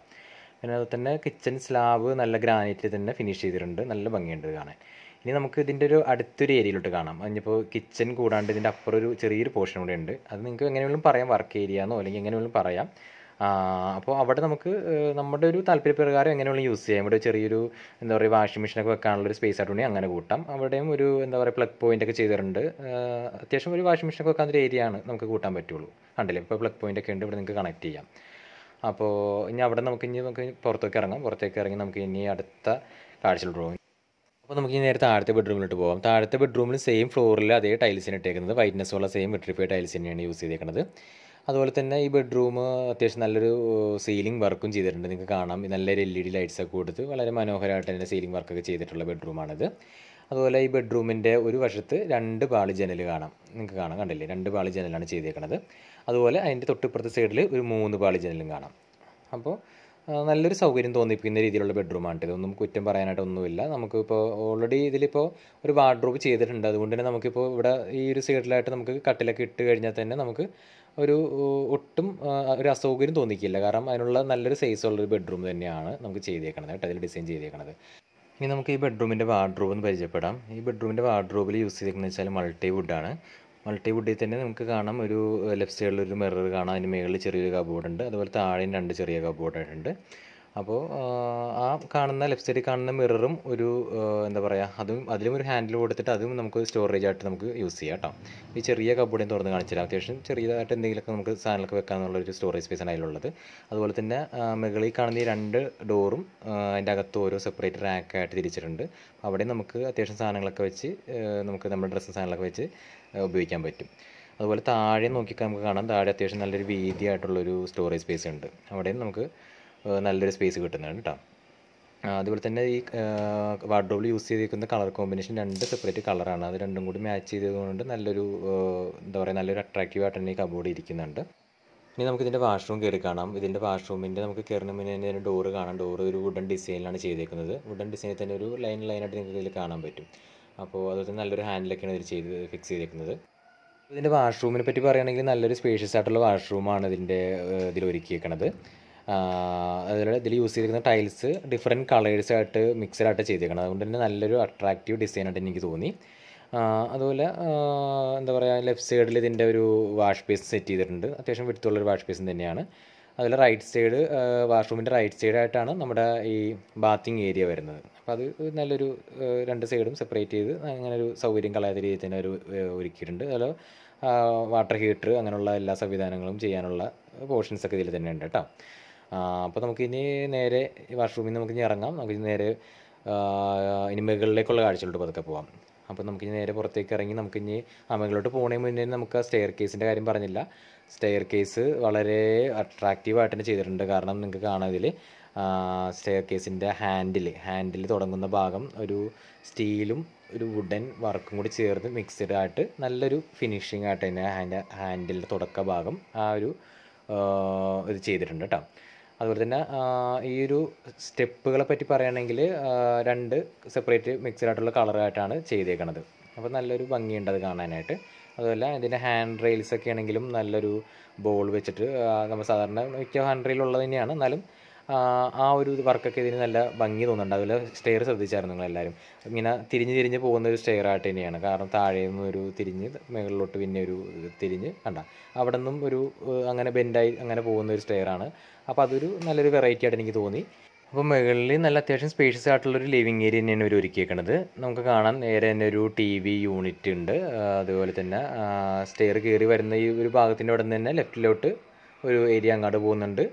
പിന്നെ അതുപോലെ തന്നെ കിച്ചൺ സ്ലാബ് നല്ല ഗ്രാനൈറ്റിൽ തന്നെ ഫിനിഷ് ചെയ്തിട്ടുണ്ട്. നല്ല ഭംഗിയുണ്ട് കാണാൻ. ഇനി നമുക്ക് ഇതിൻ്റെ ഒരു അടുത്തൊരു ഏരിയയിലോട്ട് കാണാം. അതിനിപ്പോൾ കിച്ചൺ കൂടാണ്ട് ഇതിൻ്റെ അപ്പുറം ഒരു ചെറിയൊരു പോർഷൻ കൂടെ ഉണ്ട്. അത് നിങ്ങൾക്ക് എങ്ങനെയെങ്കിലും പറയാം, വർക്ക് ഏരിയ എന്നോ അല്ലെങ്കിൽ എങ്ങനെയെങ്കിലും പറയാം. അപ്പോൾ അവിടെ നമുക്ക് നമ്മുടെ ഒരു താല്പര്യപ്രകാരം എങ്ങനെയുള്ള യൂസ് ചെയ്യാം. ഇവിടെ ചെറിയൊരു എന്താ പറയുക വാഷിംഗ് മെഷീനൊക്കെ വെക്കാനുള്ളൊരു സ്പേസ് ആയിട്ടുണ്ടെങ്കിൽ അങ്ങനെ കൂട്ടാം. അവിടെയും ഒരു എന്താ പറയുക പ്ലഗ് പോയിൻ്റൊക്കെ ചെയ്തിട്ടുണ്ട്. അത്യാവശ്യം ഒരു വാഷിംഗ് മെഷീനൊക്കെ വെക്കാനൊരു ഏരിയ ആണ് നമുക്ക് കൂട്ടാൻ പറ്റുള്ളൂ. കണ്ടില്ലേ, ഇപ്പോൾ പ്ലഗ് പോയിൻ്റൊക്കെ ഉണ്ട്, ഇവിടെ നിങ്ങൾക്ക് കണക്ട് ചെയ്യാം. അപ്പോൾ ഇനി അവിടെ നമുക്ക് പുറത്തേക്ക് ഇറങ്ങാം. പുറത്തേക്ക് ഇറങ്ങി നമുക്ക് ഇനി അടുത്ത കാഴ്ചയിലോട്ട് പോകും. അപ്പോൾ നമുക്ക് ഈ നേരെ താഴത്തെ ബെഡ്റൂമിലോട്ട് പോകാം. താഴത്തെ ബെഡ്റൂമിൽ സെയിം ഫ്ലോറിൽ അതേ ടൈൽസിന് ഇട്ടേക്കുന്നത് വൈറ്റ്നസ് ഉള്ള സെയിം വിട്രിഫൈഡ് ടൈൽസ് തന്നെയാണ് യൂസ് ചെയ്തേക്കുന്നത്. അതുപോലെ തന്നെ ഈ ബെഡ്റൂം അത്യാവശ്യം നല്ലൊരു സീലിംഗ് വർക്കും ചെയ്തിട്ടുണ്ട്. നിങ്ങൾക്ക് കാണാം, നല്ലൊരു LED ലൈറ്റ്സൊക്കെ കൊടുത്ത് വളരെ മനോഹരമായിട്ട് തന്നെ സീലിംഗ് വർക്കൊക്കെ ചെയ്തിട്ടുള്ള ബെഡ്റൂമാണിത്. അതുപോലെ ഈ ബെഡ്റൂമിൻ്റെ ഒരു വശത്ത് 2 പാളി ജനൽ കാണാം. നിങ്ങൾക്ക് കാണാം, കണ്ടില്ലേ, 2 പാളി ജനലാണ് ചെയ്തേക്കുന്നത്. അതുപോലെ അതിൻ്റെ തൊട്ടിപ്പുറത്തെ സൈഡിൽ ഒരു 3 പാളി ജനലും കാണാം. അപ്പോൾ നല്ലൊരു സൗകര്യം തോന്നിപ്പിക്കുന്ന രീതിയിലുള്ള ബെഡ്റൂമാണ്. ഇതൊന്നും കുറ്റം പറയാനായിട്ടൊന്നുമില്ല. നമുക്കിപ്പോൾ ഓൾറെഡി ഇതിലിപ്പോൾ ഒരു വാർഡ്രോബ് ചെയ്തിട്ടുണ്ട്. അതുകൊണ്ട് തന്നെ നമുക്കിപ്പോൾ ഇവിടെ ഈ ഒരു സൈഡിലായിട്ട് നമുക്ക് കട്ടിലൊക്കെ ഇട്ട് കഴിഞ്ഞാൽ തന്നെ നമുക്ക് ഒരു ഒട്ടും ഒരു അസൗകര്യം തോന്നിക്കില്ല. കാരണം അതിനുള്ള നല്ലൊരു സൈസുള്ളൊരു ബെഡ്റൂം തന്നെയാണ് നമുക്ക് ചെയ്തേക്കണത് കേട്ടോ, അതിൽ ഡിസൈൻ ചെയ്തേക്കണത്. ഇനി നമുക്ക് ഈ ബെഡ്റൂമിൻ്റെ വാർഡ്രോബ് ഒന്ന് പരിചയപ്പെടാം. ഈ ബെഡ്റൂമിൻ്റെ വാർഡ്രോബിൽ യൂസ് ചെയ്തേക്കുന്നത് വെച്ചാൽ മൾട്ടിവുഡാണ്. മൾട്ടിവുഡിൽ തന്നെ നമുക്ക് കാണാം, ഒരു ലെഫ്റ്റ് സൈഡിലൊരു മിറർ കാണാം. അതിന് മുകളിൽ ചെറിയൊരു കബോർഡുണ്ട്. അതുപോലെ താഴെയും 2 ചെറിയ കബോർഡായിട്ടുണ്ട്. അപ്പോൾ ആ കാണുന്ന ലെഫ്റ്റ് സൈഡിൽ കാണുന്ന മിററും ഒരു എന്താ പറയുക, അതിലും ഒരു ഹാൻഡിൽ കൊടുത്തിട്ട് അതും നമുക്ക് സ്റ്റോറേജ് ആയിട്ട് നമുക്ക് യൂസ് ചെയ്യാം കേട്ടോ. ഈ ചെറിയ കബോർഡിൽ തുറന്ന് കാണിച്ചില്ല. അത്യാവശ്യം ചെറിയതായിട്ട് എന്തെങ്കിലുമൊക്കെ നമുക്ക് സാധനങ്ങളൊക്കെ വെക്കാമെന്നുള്ളൊരു സ്റ്റോറേജ് സ്പേസാണ് അതിലുള്ളത്. അതുപോലെ തന്നെ മുകളിൽ കാണുന്ന ഈ 2 ഡോറും അതിൻ്റെ അകത്ത് ഓരോ സെപ്പറേറ്റ് റാക്കായിട്ട് തിരിച്ചിട്ടുണ്ട്. അവിടെ നമുക്ക് അത്യാവശ്യം സാധനങ്ങളൊക്കെ വെച്ച് നമുക്ക് നമ്മുടെ ഡ്രസ്സും സാധനങ്ങളൊക്കെ വെച്ച് ഉപയോഗിക്കാൻ പറ്റും. അതുപോലെ താഴെ നോക്കിക്കാൻ നമുക്ക് കാണാം, താഴെ അത്യാവശ്യം നല്ലൊരു വീതിയായിട്ടുള്ളൊരു സ്റ്റോറേജ് സ്പേസ് ഉണ്ട്. അവിടെയും നമുക്ക് നല്ലൊരു സ്പേസ് കിട്ടുന്നുണ്ട് കേട്ടോ. അതുപോലെ തന്നെ ഈ വാർഡ്രോബിൽ യൂസ് ചെയ്തിരിക്കുന്ന കളർ കോമ്പിനേഷൻ 2 സെപ്പറേറ്റ് കളറാണ്. അത് രണ്ടും കൂടി മാച്ച് ചെയ്തതുകൊണ്ട് നല്ലൊരു എന്താ പറയുക, നല്ലൊരു അട്രാക്റ്റീവായിട്ട് തന്നെ ഈ കബോർഡ് ഇരിക്കുന്നുണ്ട്. ഇനി നമുക്ക് ഇതിൻ്റെ വാഷ്റൂം കയറി കാണാം. ഇതിൻ്റെ വാഷ്റൂമിൻ്റെ നമുക്ക് കയറുന്ന മുന്നേ തന്നെ ഡോറ് കാണാം. ഡോറ് ഒരു വുഡൻ ഡിസൈനിലാണ് ചെയ്തേക്കുന്നത്. വുഡൻ ഡിസൈനിൽ തന്നെ ഒരു ലൈനായിട്ട് നിങ്ങൾക്ക് ഇതിൽ കാണാൻ പറ്റും. അപ്പോൾ അതുപോലെ തന്നെ നല്ലൊരു ഹാൻഡിലൊക്കെയാണ് ഇതിൽ ഫിക്സ് ചെയ്തേക്കുന്നത്. ഇതിൻ്റെ വാഷ്റൂമിനെ പറ്റി പറയുകയാണെങ്കിൽ നല്ലൊരു സ്പേഷ്യസ് ആയിട്ടുള്ള വാഷ്റൂമാണ് ഇതിൽ ഒരുക്കിയേക്കണത്. അതുപോലെ ഇതിൽ യൂസ് ചെയ്തിരിക്കുന്ന ടൈൽസ് ഡിഫറെൻറ്റ് കളേഴ്സായിട്ട് മിക്സഡായിട്ട് ചെയ്തേക്കണം. അതുകൊണ്ട് തന്നെ നല്ലൊരു അട്രാക്റ്റീവ് ഡിസൈനായിട്ട് എനിക്ക് തോന്നി. അതുപോലെ എന്താ പറയുക, ലെഫ്റ്റ് സൈഡിൽ ഇതിൻ്റെ ഒരു വാഷ് ബേസ് സെറ്റ് ചെയ്തിട്ടുണ്ട്. അത്യാവശ്യം വിടുത്തുള്ളൊരു വാഷ് ബേസും തന്നെയാണ്. അതുപോലെ റൈറ്റ് സൈഡ്, വാഷ്റൂമിൻ്റെ റൈറ്റ് സൈഡായിട്ടാണ് നമ്മുടെ ഈ ബാത്തിങ് ഏരിയ വരുന്നത്. അപ്പോൾ അത് നല്ലൊരു 2 സൈഡും സെപ്പറേറ്റ് ചെയ്ത് അങ്ങനെ ഒരു സൗകര്യം കളയാത്ത രീതിയിൽ തന്നെ ഒരു ഒരുക്കിയിട്ടുണ്ട്. അതുപോലെ വാട്ടർ ഹീറ്റർ അങ്ങനെയുള്ള എല്ലാ സംവിധാനങ്ങളും ചെയ്യാനുള്ള പോർഷൻസൊക്കെ ഇതിൽ തന്നെ ഉണ്ട് കേട്ടോ. അപ്പോൾ നമുക്കിനി നേരെ വാഷ്റൂമിൽ നിന്ന് നമുക്കിനി ഇറങ്ങാം. നമുക്കിനി നേരെ ഇനി മുകളിലേക്കുള്ള കാഴ്ചയിലോട്ട് പതുക്കെ പോവാം. അപ്പോൾ നമുക്കിനി നേരെ പുറത്തേക്ക് ഇറങ്ങി നമുക്കിനി മുകളിലോട്ട് പോകുന്നതിന് മുന്നേ നമുക്ക് ആ സ്റ്റെയർ കേസിൻ്റെ കാര്യം പറഞ്ഞില്ല. സ്റ്റെയർ കേസ് വളരെ അട്രാക്റ്റീവായിട്ട് തന്നെ ചെയ്തിട്ടുണ്ട്. കാരണം നിങ്ങൾക്ക് കാണാം ഇതിൽ സ്റ്റെയർ കേസിൻ്റെ ഹാൻഡിൽ തുടങ്ങുന്ന ഭാഗം ഒരു സ്റ്റീലും ഒരു വുഡൻ വർക്കും കൂടി ചേർന്ന് മിക്സ്ഡ് ആയിട്ട് നല്ലൊരു ഫിനിഷിംഗ് ആയിട്ട് തന്നെ ഹാൻഡിലിൻ്റെ തുടക്ക ഭാഗം ആ ഒരു ഇത് ചെയ്തിട്ടുണ്ട് കേട്ടോ. അതുപോലെ തന്നെ ഈ ഒരു സ്റ്റെപ്പുകളെ പറ്റി പറയുകയാണെങ്കിൽ 2 സെപ്പറേറ്റ് മിക്സ്ഡ് ആയിട്ടുള്ള കളറായിട്ടാണ് ചെയ്തേക്കണത്. അപ്പോൾ നല്ലൊരു ഭംഗിയുണ്ട് അത് കാണാനായിട്ട്. അതുപോലെ ഇതിൻ്റെ ഹാൻഡ് റെയിൽസൊക്കെ ആണെങ്കിലും നല്ലൊരു ബോൾ വെച്ചിട്ട് നമ്മൾ സാധാരണ മിക്ക ഹാൻഡ് റെയിലുള്ളത് തന്നെയാണ്, എന്നാലും ആ ഒരു വർക്കൊക്കെ ഇതിന് നല്ല ഭംഗി തോന്നുന്നുണ്ട്. അതുപോലെ സ്റ്റെയർ ശ്രദ്ധിച്ചായിരുന്നു നിങ്ങളെല്ലാവരും. ഇങ്ങനെ തിരിഞ്ഞ് പോകുന്ന ഒരു സ്റ്റെയർ ആയിട്ട് തന്നെയാണ്. കാരണം താഴെ നിന്ന് ഒരു തിരിഞ്ഞ് മുകളിലോട്ട് പിന്നെ ഒരു തിരിഞ്ഞ് കണ്ട അവിടെ നിന്നും ഒരു അങ്ങനെ ബെൻഡായി അങ്ങനെ പോകുന്ന ഒരു സ്റ്റെയറാണ്. അപ്പോൾ അതൊരു നല്ലൊരു വെറൈറ്റി ആയിട്ട് എനിക്ക് തോന്നി. അപ്പോൾ മുകളിൽ നല്ല അത്യാവശ്യം സ്പേഷ്യസ് ആയിട്ടുള്ളൊരു ലിവിങ് ഏരിയ തന്നെയാണ് ഇവർ ഒരുക്കിയേക്കണത്. നമുക്ക് കാണാൻ നേരെ തന്നെ ഒരു TV യൂണിറ്റ് ഉണ്ട്. അതുപോലെ തന്നെ സ്റ്റെയർ കയറി വരുന്ന ഈ ഒരു ഭാഗത്തിൻ്റെ അവിടെ നിന്ന് തന്നെ ലെഫ്റ്റിലോട്ട് ഒരു ഏരിയ അങ്ങോട്ട് പോകുന്നുണ്ട്.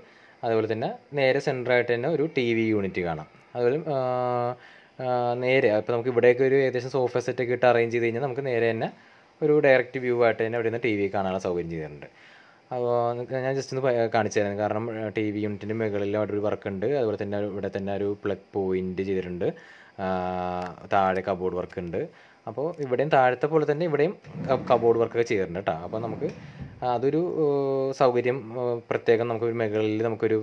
അതുപോലെ തന്നെ നേരെ സെൻറ്ററായിട്ട് തന്നെ ഒരു TV യൂണിറ്റ് കാണാം. അതുപോലെ നേരെ ഇപ്പോൾ നമുക്ക് ഇവിടെയൊക്കെ ഒരു ഏകദേശം സോഫ സെറ്റൊക്കെ ഇട്ട് അറേഞ്ച് ചെയ്ത് കഴിഞ്ഞാൽ നമുക്ക് നേരെ തന്നെ ഒരു ഡയറക്റ്റ് വ്യൂ ആയിട്ട് തന്നെ അവിടെ നിന്ന് TV കാണാനുള്ള സൗകര്യം ചെയ്തിട്ടുണ്ട്. അപ്പോൾ ഞാൻ ജസ്റ്റ് ഒന്ന് കാണിച്ചു തരാം. കാരണം TV യൂണിറ്റിൻ്റെ മുകളിൽ അവിടെ ഒരു വർക്ക് ഉണ്ട്. അതുപോലെ തന്നെ ഇവിടെ തന്നെ ഒരു പ്ലഗ് പോയിൻ്റ് ചെയ്തിട്ടുണ്ട്. താഴെ കബോർഡ് വർക്ക് ഉണ്ട്. അപ്പോൾ ഇവിടെയും താഴത്തെ പോലെ തന്നെ ഇവിടെയും കബോർഡ് വർക്കൊക്കെ ചെയ്തിട്ടുണ്ട് കേട്ടോ. അപ്പോൾ നമുക്ക് അതൊരു സൗകര്യം പ്രത്യേകം നമുക്കൊരു മുകളിൽ നമുക്കൊരു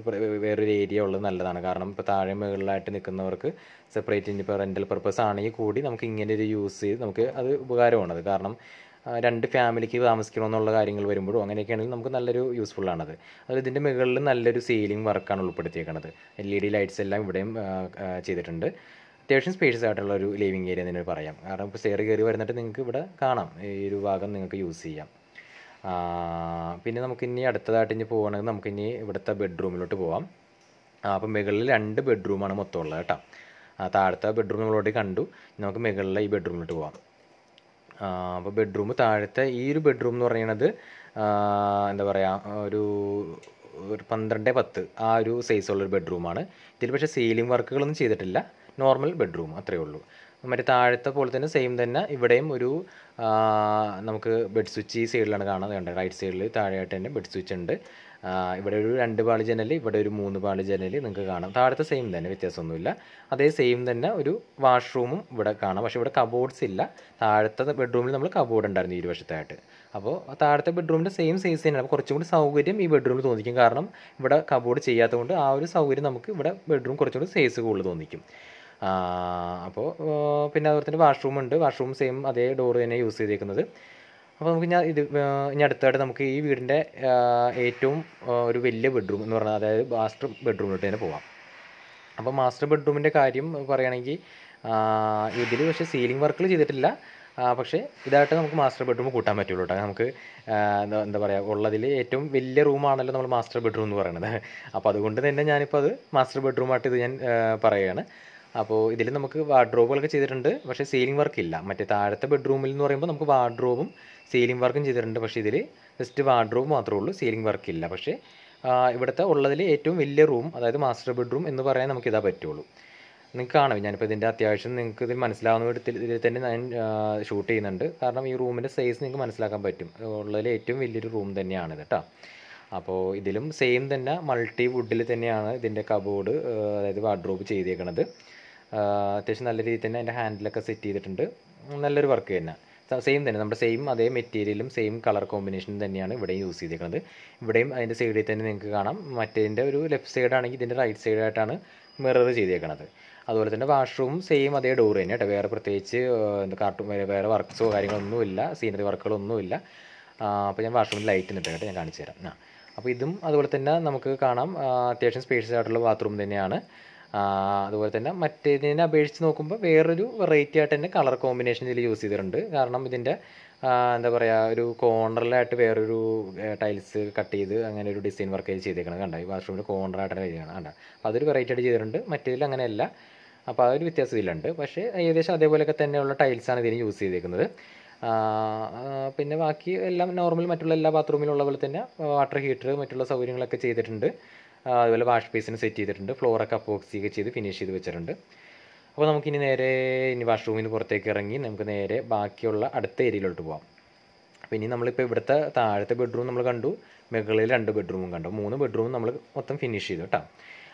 വേറൊരു ഏരിയ ഉള്ളത് നല്ലതാണ്. കാരണം ഇപ്പോൾ താഴെ മുകളിലായിട്ട് നിൽക്കുന്നവർക്ക് സെപ്പറേറ്റ് ഇനിയിപ്പോൾ റെൻ്റൽ പർപ്പസ് ആണെങ്കിൽ കൂടി നമുക്ക് ഇങ്ങനെ ഒരു യൂസ് ചെയ്ത് നമുക്ക് അത് ഉപകാരമാണത്. കാരണം 2 ഫാമിലിക്ക് താമസിക്കണമെന്നുള്ള കാര്യങ്ങൾ വരുമ്പോഴും അങ്ങനെയൊക്കെയാണെങ്കിൽ നമുക്ക് നല്ലൊരു യൂസ്ഫുള്ളാണത്. അത് ഇതിൻ്റെ മുകളിൽ നല്ലൊരു സീലിംഗ് വർക്കാണ് ഉൾപ്പെടുത്തിയേക്കുന്നത്. LED ലൈറ്റ്സ് എല്ലാം ഇവിടെയും ചെയ്തിട്ടുണ്ട്. അത്യാവശ്യം സ്പേഷ്യസ് ആയിട്ടുള്ള ഒരു ലിവിങ് ഏരിയ തന്നെ പറയാം. കാരണം ഇപ്പോൾ സ്റ്റെയർ കയറി വരുന്നിട്ട് നിങ്ങൾക്ക് ഇവിടെ കാണാം, ഈ ഒരു ഭാഗം നിങ്ങൾക്ക് യൂസ് ചെയ്യാം. പിന്നെ നമുക്കിനി അടുത്തതായിട്ട് ഇനി പോകുകയാണെങ്കിൽ നമുക്കിനി ഇവിടുത്തെ ബെഡ്റൂമിലോട്ട് പോവാം. അപ്പം മുകളിൽ 2 ബെഡ്റൂമാണ് മൊത്തം ഉള്ളത് കേട്ടോ. താഴത്തെ ബെഡ്റൂം നമ്മളോട് കണ്ടു. നമുക്ക് മുകളിലെ ഈ ബെഡ്റൂമിലോട്ട് പോവാം. അപ്പോൾ ബെഡ്റൂം താഴത്തെ ഈ ഒരു ബെഡ്റൂം എന്ന് പറയുന്നത് എന്താ പറയുക ഒരു 12x10 ആ ഒരു സൈസുള്ളൊരു ബെഡ്റൂമാണ്. ഇതിൽ പക്ഷേ സീലിംഗ് വർക്കുകളൊന്നും ചെയ്തിട്ടില്ല, നോർമൽ ബെഡ്റൂം അത്രയേ ഉള്ളൂ. മറ്റേ താഴത്തെ പോലെ തന്നെ സെയിം തന്നെ ഇവിടെയും ഒരു നമുക്ക് ബെഡ് സ്വിച്ച് ഈ സൈഡിലാണ് കാണുന്നത്. റൈറ്റ് സൈഡിൽ താഴെയായിട്ട് തന്നെ ബെഡ് സ്വിച്ച് ഉണ്ട്. ഇവിടെ ഒരു 2 പാളി ജനൽ, ഇവിടെ ഒരു 3 പാളി ജനൽ നിങ്ങൾക്ക് കാണാം. താഴത്തെ സെയിം തന്നെ, വ്യത്യാസമൊന്നുമില്ല. അതേ സെയിം തന്നെ ഒരു വാഷ്റൂമും ഇവിടെ കാണാം. പക്ഷേ ഇവിടെ കബോർഡ്സ് ഇല്ല. താഴത്തെ ബെഡ്റൂമിൽ നമ്മൾ കബോർഡ് ഉണ്ടായിരുന്നു ഈ വശത്തായിട്ട്. അപ്പോൾ താഴത്തെ ബെഡ്റൂമിൻ്റെ സെയിം സൈസ് തന്നെയാണ്. അപ്പോൾ കുറച്ചും കൂടി സൗകര്യം ഈ ബെഡ്റൂമിൽ തോന്നിക്കും. കാരണം ഇവിടെ കബോർഡ് ചെയ്യാത്തതുകൊണ്ട് ആ ഒരു സൗകര്യം നമുക്ക് ഇവിടെ ബെഡ്റൂം കുറച്ചും കൂടി സൈസ് കൂടുതൽ തോന്നിക്കും. അപ്പോൾ പിന്നെ അതുപോലെ തന്നെ വാഷ്റൂം ഉണ്ട്. വാഷ്റൂം സെയിം അതേ ഡോറ് തന്നെ യൂസ് ചെയ്തേക്കുന്നത്. അപ്പോൾ നമുക്ക് ഇനി അടുത്തായിട്ട് നമുക്ക് ഈ വീടിൻ്റെ ഏറ്റവും ഒരു വലിയ ബെഡ്റൂം എന്ന് പറഞ്ഞാൽ അതായത് മാസ്റ്റർ ബെഡ്റൂമിലോട്ട് തന്നെ പോവാം. അപ്പോൾ മാസ്റ്റർ ബെഡ്റൂമിൻ്റെ കാര്യം പറയുകയാണെങ്കിൽ ഇതിൽ പക്ഷേ സീലിംഗ് വർക്കുകൾ ചെയ്തിട്ടില്ല. പക്ഷേ ഇതായിട്ട് നമുക്ക് മാസ്റ്റർ ബെഡ്റൂം കൂട്ടാൻ പറ്റുള്ളൂ കേട്ടോ. നമുക്ക് എന്താ പറയുക ഉള്ളതിൽ ഏറ്റവും വലിയ റൂമാണല്ലോ നമ്മൾ മാസ്റ്റർ ബെഡ്റൂം എന്ന് പറയുന്നത്. അപ്പോൾ അതുകൊണ്ട് തന്നെ ഞാനിപ്പോൾ അത് മാസ്റ്റർ ബെഡ്റൂമായിട്ട് ഇത് ഞാൻ പറയുകയാണ്. അപ്പോൾ ഇതിൽ നമുക്ക് വാർഡ്രോബുകളൊക്കെ ചെയ്തിട്ടുണ്ട്, പക്ഷേ സീലിംഗ് വർക്ക് ഇല്ല. മറ്റേ താഴത്തെ ബെഡ്റൂമിൽ എന്ന് പറയുമ്പോൾ നമുക്ക് വാർഡ്രോബും സീലിംഗ് വർക്കും ചെയ്തിട്ടുണ്ട്. പക്ഷേ ഇതിൽ ജസ്റ്റ് വാർഡ്രോബ് മാത്രമേ ഉള്ളൂ, സീലിംഗ് വർക്ക് ഇല്ല. പക്ഷേ ഇവിടുത്തെ ഉള്ളതിൽ ഏറ്റവും വലിയ റൂം അതായത് മാസ്റ്റർ ബെഡ്റൂം എന്ന് പറയാൻ നമുക്കിതാ പറ്റുള്ളൂ. നിങ്ങൾക്ക് കാണാം, ഞാനിപ്പോൾ ഇതിൻ്റെ അത്യാവശ്യം നിങ്ങൾക്ക് ഇത് മനസ്സിലാവുന്ന വിധത്തിൽ ഇതിൽ തന്നെ ഞാൻ ഷൂട്ട് ചെയ്യുന്നുണ്ട്. കാരണം ഈ റൂമിൻ്റെ സൈസ് നിങ്ങൾക്ക് മനസ്സിലാക്കാൻ പറ്റും. ഉള്ളതിൽ ഏറ്റവും വലിയൊരു റൂം തന്നെയാണിത് കേട്ടോ. അപ്പോൾ ഇതിലും സെയിം തന്നെ മൾട്ടി വുഡിൽ തന്നെയാണ് ഇതിൻ്റെ കബോർഡ് അതായത് വാർഡ്രോബ് ചെയ്തേക്കണത്. അത്യാവശ്യം നല്ല രീതിയിൽ തന്നെ അതിൻ്റെ ഹാൻഡിലൊക്കെ സെറ്റ് ചെയ്തിട്ടുണ്ട്. നല്ലൊരു വർക്ക് തന്നെ, സെയിം തന്നെ നമ്മുടെ സെയിം അതേ മെറ്റീരിയലും സെയിം കളർ കോമ്പിനേഷനും തന്നെയാണ് ഇവിടെയും യൂസ് ചെയ്തേക്കുന്നത്. ഇവിടെയും അതിൻ്റെ സൈഡിൽ തന്നെ നിങ്ങൾക്ക് കാണാം. മറ്റേതിൻ്റെ ഒരു ലെഫ്റ്റ് സൈഡാണെങ്കിൽ ഇതിൻ്റെ റൈറ്റ് സൈഡായിട്ടാണ് മിറർ ചെയ്തേക്കണത്. അതുപോലെ തന്നെ വാഷ്റൂമും സെയിം അതേ ഡോർ തന്നെ കേട്ടോ. വേറെ പ്രത്യേകിച്ച് വേറെ വർക്ക്സോ കാര്യങ്ങളൊന്നുമില്ല, സീനറി വർക്കുകളൊന്നുമില്ല. അപ്പോൾ ഞാൻ വാഷ്റൂമിൽ ലൈറ്റ് നിട്ട് കേട്ടോ, ഞാൻ കാണിച്ചു തരാം. അപ്പോൾ ഇതും അതുപോലെ തന്നെ നമുക്ക് കാണാം അത്യാവശ്യം സ്പേഷ്യസ് ആയിട്ടുള്ള ബാത്റൂം തന്നെയാണ്. അതുപോലെ തന്നെ മറ്റേതിനെ അപേക്ഷിച്ച് നോക്കുമ്പോൾ വേറൊരു വെറൈറ്റി ആയിട്ട് തന്നെ കളർ കോമ്പിനേഷൻ ഇതിൽ യൂസ് ചെയ്തിട്ടുണ്ട്. കാരണം ഇതിൻ്റെ എന്താ പറയുക ഒരു കോർണറിലായിട്ട് വേറൊരു ടൈൽസ് കട്ട് ചെയ്ത് അങ്ങനെ ഒരു ഡിസൈൻ വർക്ക് ചെയ്തേക്കണം കണ്ട. ഈ വാഷ്റൂമിൻ്റെ കോർണറായിട്ട് ചെയ്യണം കണ്ട. അപ്പോൾ അതൊരു വെറൈറ്റി ആയിട്ട് ചെയ്തിട്ടുണ്ട്. മറ്റേതിൽ അങ്ങനെയല്ല. അപ്പോൾ അതൊരു വ്യത്യാസം ഇതിലുണ്ട്. പക്ഷേ ഏകദേശം അതേപോലെയൊക്കെ തന്നെയുള്ള ടൈൽസാണ് ഇതിന് യൂസ് ചെയ്തേക്കുന്നത്. പിന്നെ ബാക്കി എല്ലാം നോർമൽ മറ്റുള്ള എല്ലാ ബാത്റൂമിലുള്ള പോലെ തന്നെ വാട്ടർ ഹീറ്റർ മറ്റുള്ള സൗകര്യങ്ങളൊക്കെ ചെയ്തിട്ടുണ്ട്. അതുപോലെ വാഷ് ബേസിന് സെറ്റ് ചെയ്തിട്ടുണ്ട്. ഫ്ലോറൊക്കെ അപ്പോക്സി ഒക്കെ ചെയ്ത് ഫിനിഷ് ചെയ്ത് വെച്ചിട്ടുണ്ട്. അപ്പോൾ നമുക്കിനി നേരെ ഇനി വാഷ്റൂമിൽ നിന്ന് പുറത്തേക്ക് ഇറങ്ങി നമുക്ക് നേരെ ബാക്കിയുള്ള അടുത്ത ഏരിയയിലോട്ട് പോകാം. അപ്പോൾ ഇനി നമ്മളിപ്പോൾ ഇവിടുത്തെ താഴത്തെ ബെഡ്റൂം നമ്മൾ കണ്ടു, മുകളിൽ 2 ബെഡ്റൂമും കണ്ടു, 3 ബെഡ്റൂം നമ്മൾ മൊത്തം ഫിനിഷ് ചെയ്തു കേട്ടോ.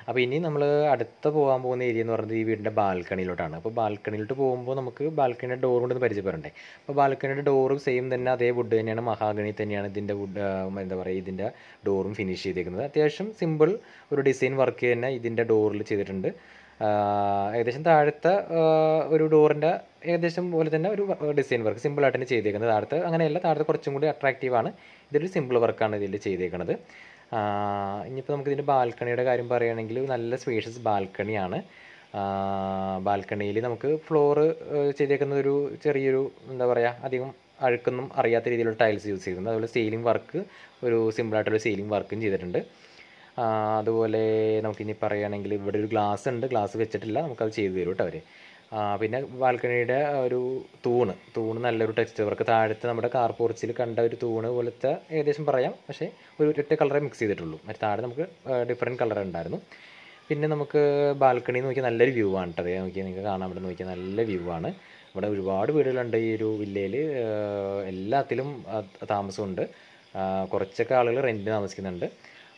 അപ്പോൾ ഇനി നമ്മൾ അടുത്ത പോകാൻ പോകുന്ന ഏരിയ എന്ന് പറയുന്നത് ഈ വീടിൻ്റെ ബാൽക്കണിയിലോട്ടാണ്. അപ്പോൾ ബാൽക്കണിയിലോട്ട് പോകുമ്പോൾ നമുക്ക് ബാൽക്കണിയുടെ ഡോർ കൊണ്ടൊന്ന് പരിചയപ്പെടണ്ടേ. അപ്പോൾ ബാൽക്കണിയുടെ ഡോറും സെയിം തന്നെ അതേ വുഡ് തന്നെയാണ്, മഹാഗണി തന്നെയാണ് ഇതിൻ്റെ വുഡ്, എന്താ പറയുക, ഇതിൻ്റെ ഡോറും ഫിനിഷ് ചെയ്തേക്കുന്നത്. അത്യാവശ്യം സിമ്പിൾ ഒരു ഡിസൈൻ വർക്ക് തന്നെ ഇതിൻ്റെ ഡോറിൽ ചെയ്തിട്ടുണ്ട്. ഏകദേശം താഴത്തെ ഒരു ഡോറിൻ്റെ ഏകദേശം പോലെ തന്നെ ഒരു ഡിസൈൻ വർക്ക് സിമ്പിളായിട്ട് തന്നെ ചെയ്തേക്കുന്നത്. താഴത്തെ അങ്ങനെയല്ല, താഴത്തെ കുറച്ചും കൂടി അട്രാക്റ്റീവാണ്. ഇതൊരു സിമ്പിൾ വർക്കാണ് ഇതിൽ ചെയ്തേക്കുന്നത്. ഇനിയിപ്പോൾ നമുക്ക് ഇതിൻ്റെ ബാൽക്കണിയുടെ കാര്യം പറയുകയാണെങ്കിൽ നല്ല സ്പേഷ്യസ് ബാൽക്കണിയാണ്. ബാൽക്കണിയിൽ നമുക്ക് ഫ്ലോറ് ചെയ്തേക്കുന്ന ഒരു ചെറിയൊരു, എന്താ പറയുക, അധികം അഴുക്കൊന്നും അറിയാത്ത രീതിയിലുള്ള ടൈൽസ് യൂസ് ചെയ്തിട്ടുണ്ട്. അതുപോലെ സീലിംഗ് വർക്ക് ഒരു സിമ്പിളായിട്ടുള്ള സീലിംഗ് വർക്കും ചെയ്തിട്ടുണ്ട്. അതുപോലെ നമുക്കിനി പറയുകയാണെങ്കിൽ ഇവിടെ ഒരു ഗ്ലാസ് ഉണ്ട്, ഗ്ലാസ് വെച്ചിട്ടില്ല, നമുക്കത് ചെയ്തു തരും കേട്ടോ അവർ. പിന്നെ ബാൽക്കണിയുടെ ഒരു തൂണ് നല്ലൊരു ടെക്സ്ചർ വർക്ക്, താഴത്തെ നമ്മുടെ കാർ പോർച്ചിൽ കണ്ട ഒരു തൂണ് പോലത്തെ ഏകദേശം പറയാം, പക്ഷേ ഒരു ഒറ്റ കളറേ മിക്സ് ചെയ്തിട്ടുള്ളൂ. മറ്റേ താഴെ നമുക്ക് ഡിഫറെൻറ്റ് കളർ ഉണ്ടായിരുന്നു. പിന്നെ നമുക്ക് ബാൽക്കണി നോക്കിയാൽ നല്ലൊരു വ്യൂ ആണ് കേട്ടോ. അതേ നോക്കിയാൽ നിങ്ങൾക്ക് കാണാൻ ഇവിടെ നോക്കിയാൽ നല്ല വ്യൂ ആണ്. ഇവിടെ ഒരുപാട് വീടുകളുണ്ട് ഈ ഒരു വില്ലയിൽ, എല്ലാത്തിലും താമസമുണ്ട്. കുറച്ചൊക്കെ ആളുകൾ റെൻറ്റിന് താമസിക്കുന്നുണ്ട്.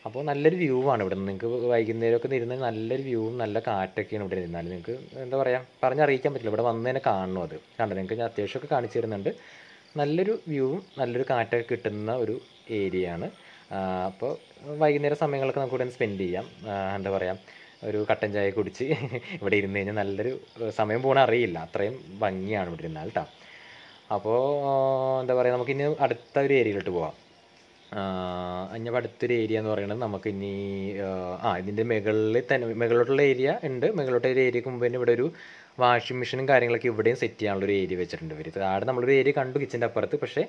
അപ്പോൾ നല്ലൊരു വ്യൂ ആണ് ഇവിടെ നിന്ന്. നിങ്ങൾക്ക് വൈകുന്നേരമൊക്കെ ഇരുന്ന് നല്ലൊരു വ്യൂവും നല്ല കാറ്റൊക്കെയാണ് ഇവിടെ ഇരുന്നാൽ. നിങ്ങൾക്ക് എന്താ പറയുക, പറഞ്ഞറിയിക്കാൻ പറ്റില്ല. ഇവിടെ വന്ന് തന്നെ കാണണം. അത് കണ്ടത് നിങ്ങൾക്ക് ഞാൻ അത്യാവശ്യമൊക്കെ കാണിച്ചു തരുന്നുണ്ട്. നല്ലൊരു വ്യൂവും നല്ലൊരു കാറ്റൊക്കെ കിട്ടുന്ന ഒരു ഏരിയയാണ്. അപ്പോൾ വൈകുന്നേര സമയങ്ങളൊക്കെ നമുക്ക് ഇവിടെ സ്പെൻഡ് ചെയ്യാം. എന്താ പറയുക, ഒരു കട്ടൻ ചായ കുടിച്ച് ഇവിടെ ഇരുന്ന് കഴിഞ്ഞാൽ നല്ലൊരു സമയം പോകണ അറിയില്ല, അത്രയും ഭംഗിയാണ് ഇവിടെ ഇരുന്നാൽ കേട്ടോ. അപ്പോൾ എന്താ പറയുക, നമുക്കിനി അടുത്ത ഒരു ഏരിയയിലോട്ട് പോകാം. ഇനിയിപ്പോൾ അടുത്തൊരു ഏരിയ എന്ന് പറയുന്നത് നമുക്കിനി ഇതിൻ്റെ മുകളിലോട്ടുള്ള ഏരിയ ഉണ്ട്. മുകളിലോട്ടുള്ള ഒരു ഏരിയക്ക് മുമ്പ് തന്നെ ഇവിടെ ഒരു വാഷിംഗ് മെഷീനും കാര്യങ്ങളൊക്കെ ഇവിടെയും സെറ്റ് ചെയ്യാനുള്ളൊരു ഏരിയ വെച്ചിട്ടുണ്ട് ഇവർ. താഴെ നമ്മളൊരു ഏരിയ കണ്ടു കിച്ചൻ്റെ അപ്പുറത്ത്. പക്ഷേ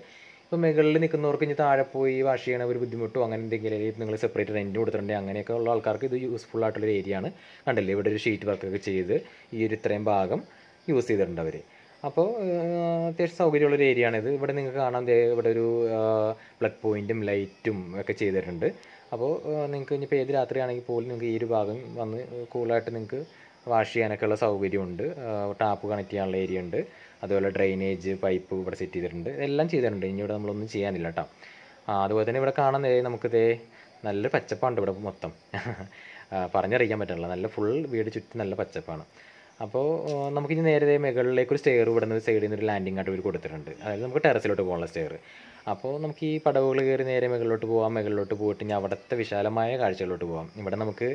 ഇപ്പോൾ മുകളിൽ നിൽക്കുന്നവർക്ക് ഇനി താഴെ പോയി വാഷ് ചെയ്യണ ഒരു ബുദ്ധിമുട്ടോ അങ്ങനെ എന്തെങ്കിലും നിങ്ങൾ സെപ്പറേറ്റ് റെൻറ്റ് കൊടുത്തിട്ടുണ്ടെങ്കിൽ അങ്ങനെയൊക്കെ ഉള്ള ആൾക്കാർക്ക് ഇത് യൂസ്ഫുൾ ആയിട്ടുള്ളൊരു ഏരിയ ആണ്. കണ്ടില്ലേ, ഇവിടെ ഒരു ഷീറ്റ് വർക്കൊക്കെ ചെയ്ത് ഈ ഒരു ഇത്രയും ഭാഗം യൂസ് ചെയ്തിട്ടുണ്ട് അവർ. അപ്പോൾ അത്യാവശ്യം സൗകര്യമുള്ളൊരു ഏരിയ ആണിത്. ഇവിടെ നിങ്ങൾക്ക് കാണാൻ ഇവിടെ ഒരു പ്ലഗ് പോയിൻറ്റും ലൈറ്റും ഒക്കെ ചെയ്തിട്ടുണ്ട്. അപ്പോൾ നിങ്ങൾക്ക് ഇനിയിപ്പോൾ ഏത് രാത്രിയാണെങ്കിൽ പോലും നിങ്ങൾക്ക് ഈ ഒരു ഭാഗം വന്ന് കൂളായിട്ട് നിങ്ങൾക്ക് വാഷ് ചെയ്യാനൊക്കെ ഉള്ള സൗകര്യമുണ്ട്. ടാപ്പ് കണക്ട് ചെയ്യാനുള്ള ഏരിയ ഉണ്ട്. അതുപോലെ ഡ്രെയിനേജ് പൈപ്പ് ഇവിടെ സെറ്റ് ചെയ്തിട്ടുണ്ട്. എല്ലാം ചെയ്തിട്ടുണ്ട്. ഇനി ഇവിടെ നമ്മളൊന്നും ചെയ്യാനില്ല കേട്ടോ. അതുപോലെ തന്നെ ഇവിടെ കാണാൻ നമുക്കിതേ നല്ല പച്ചപ്പാണ് ഇവിടെ മൊത്തം. പറഞ്ഞറിയിക്കാൻ പറ്റില്ല, നല്ല ഫുൾ വീട് ചുറ്റും നല്ല പച്ചപ്പാണ്. അപ്പോൾ നമുക്കിനി നേരെ മുകളിലേക്കൊരു സ്റ്റെയർ ഇവിടെ നിന്ന് സൈഡിൽ നിന്ന് ഒരു ലാൻഡിംഗ് ആയിട്ട് ഇവർ കൊടുത്തിട്ടുണ്ട്. അതായത് നമുക്ക് ടെറസിലോട്ട് പോകാനുള്ള സ്റ്റെയർ. അപ്പോൾ നമുക്ക് ഈ പടവുകൾ കയറി നേരെ മുകളിലോട്ട് പോകാം. മുകളിലോട്ട് പോയിട്ട് ഇനി അവിടുത്തെ വിശാലമായ കാഴ്ചകളിലോട്ട് പോകാം. ഇവിടെ നമുക്ക്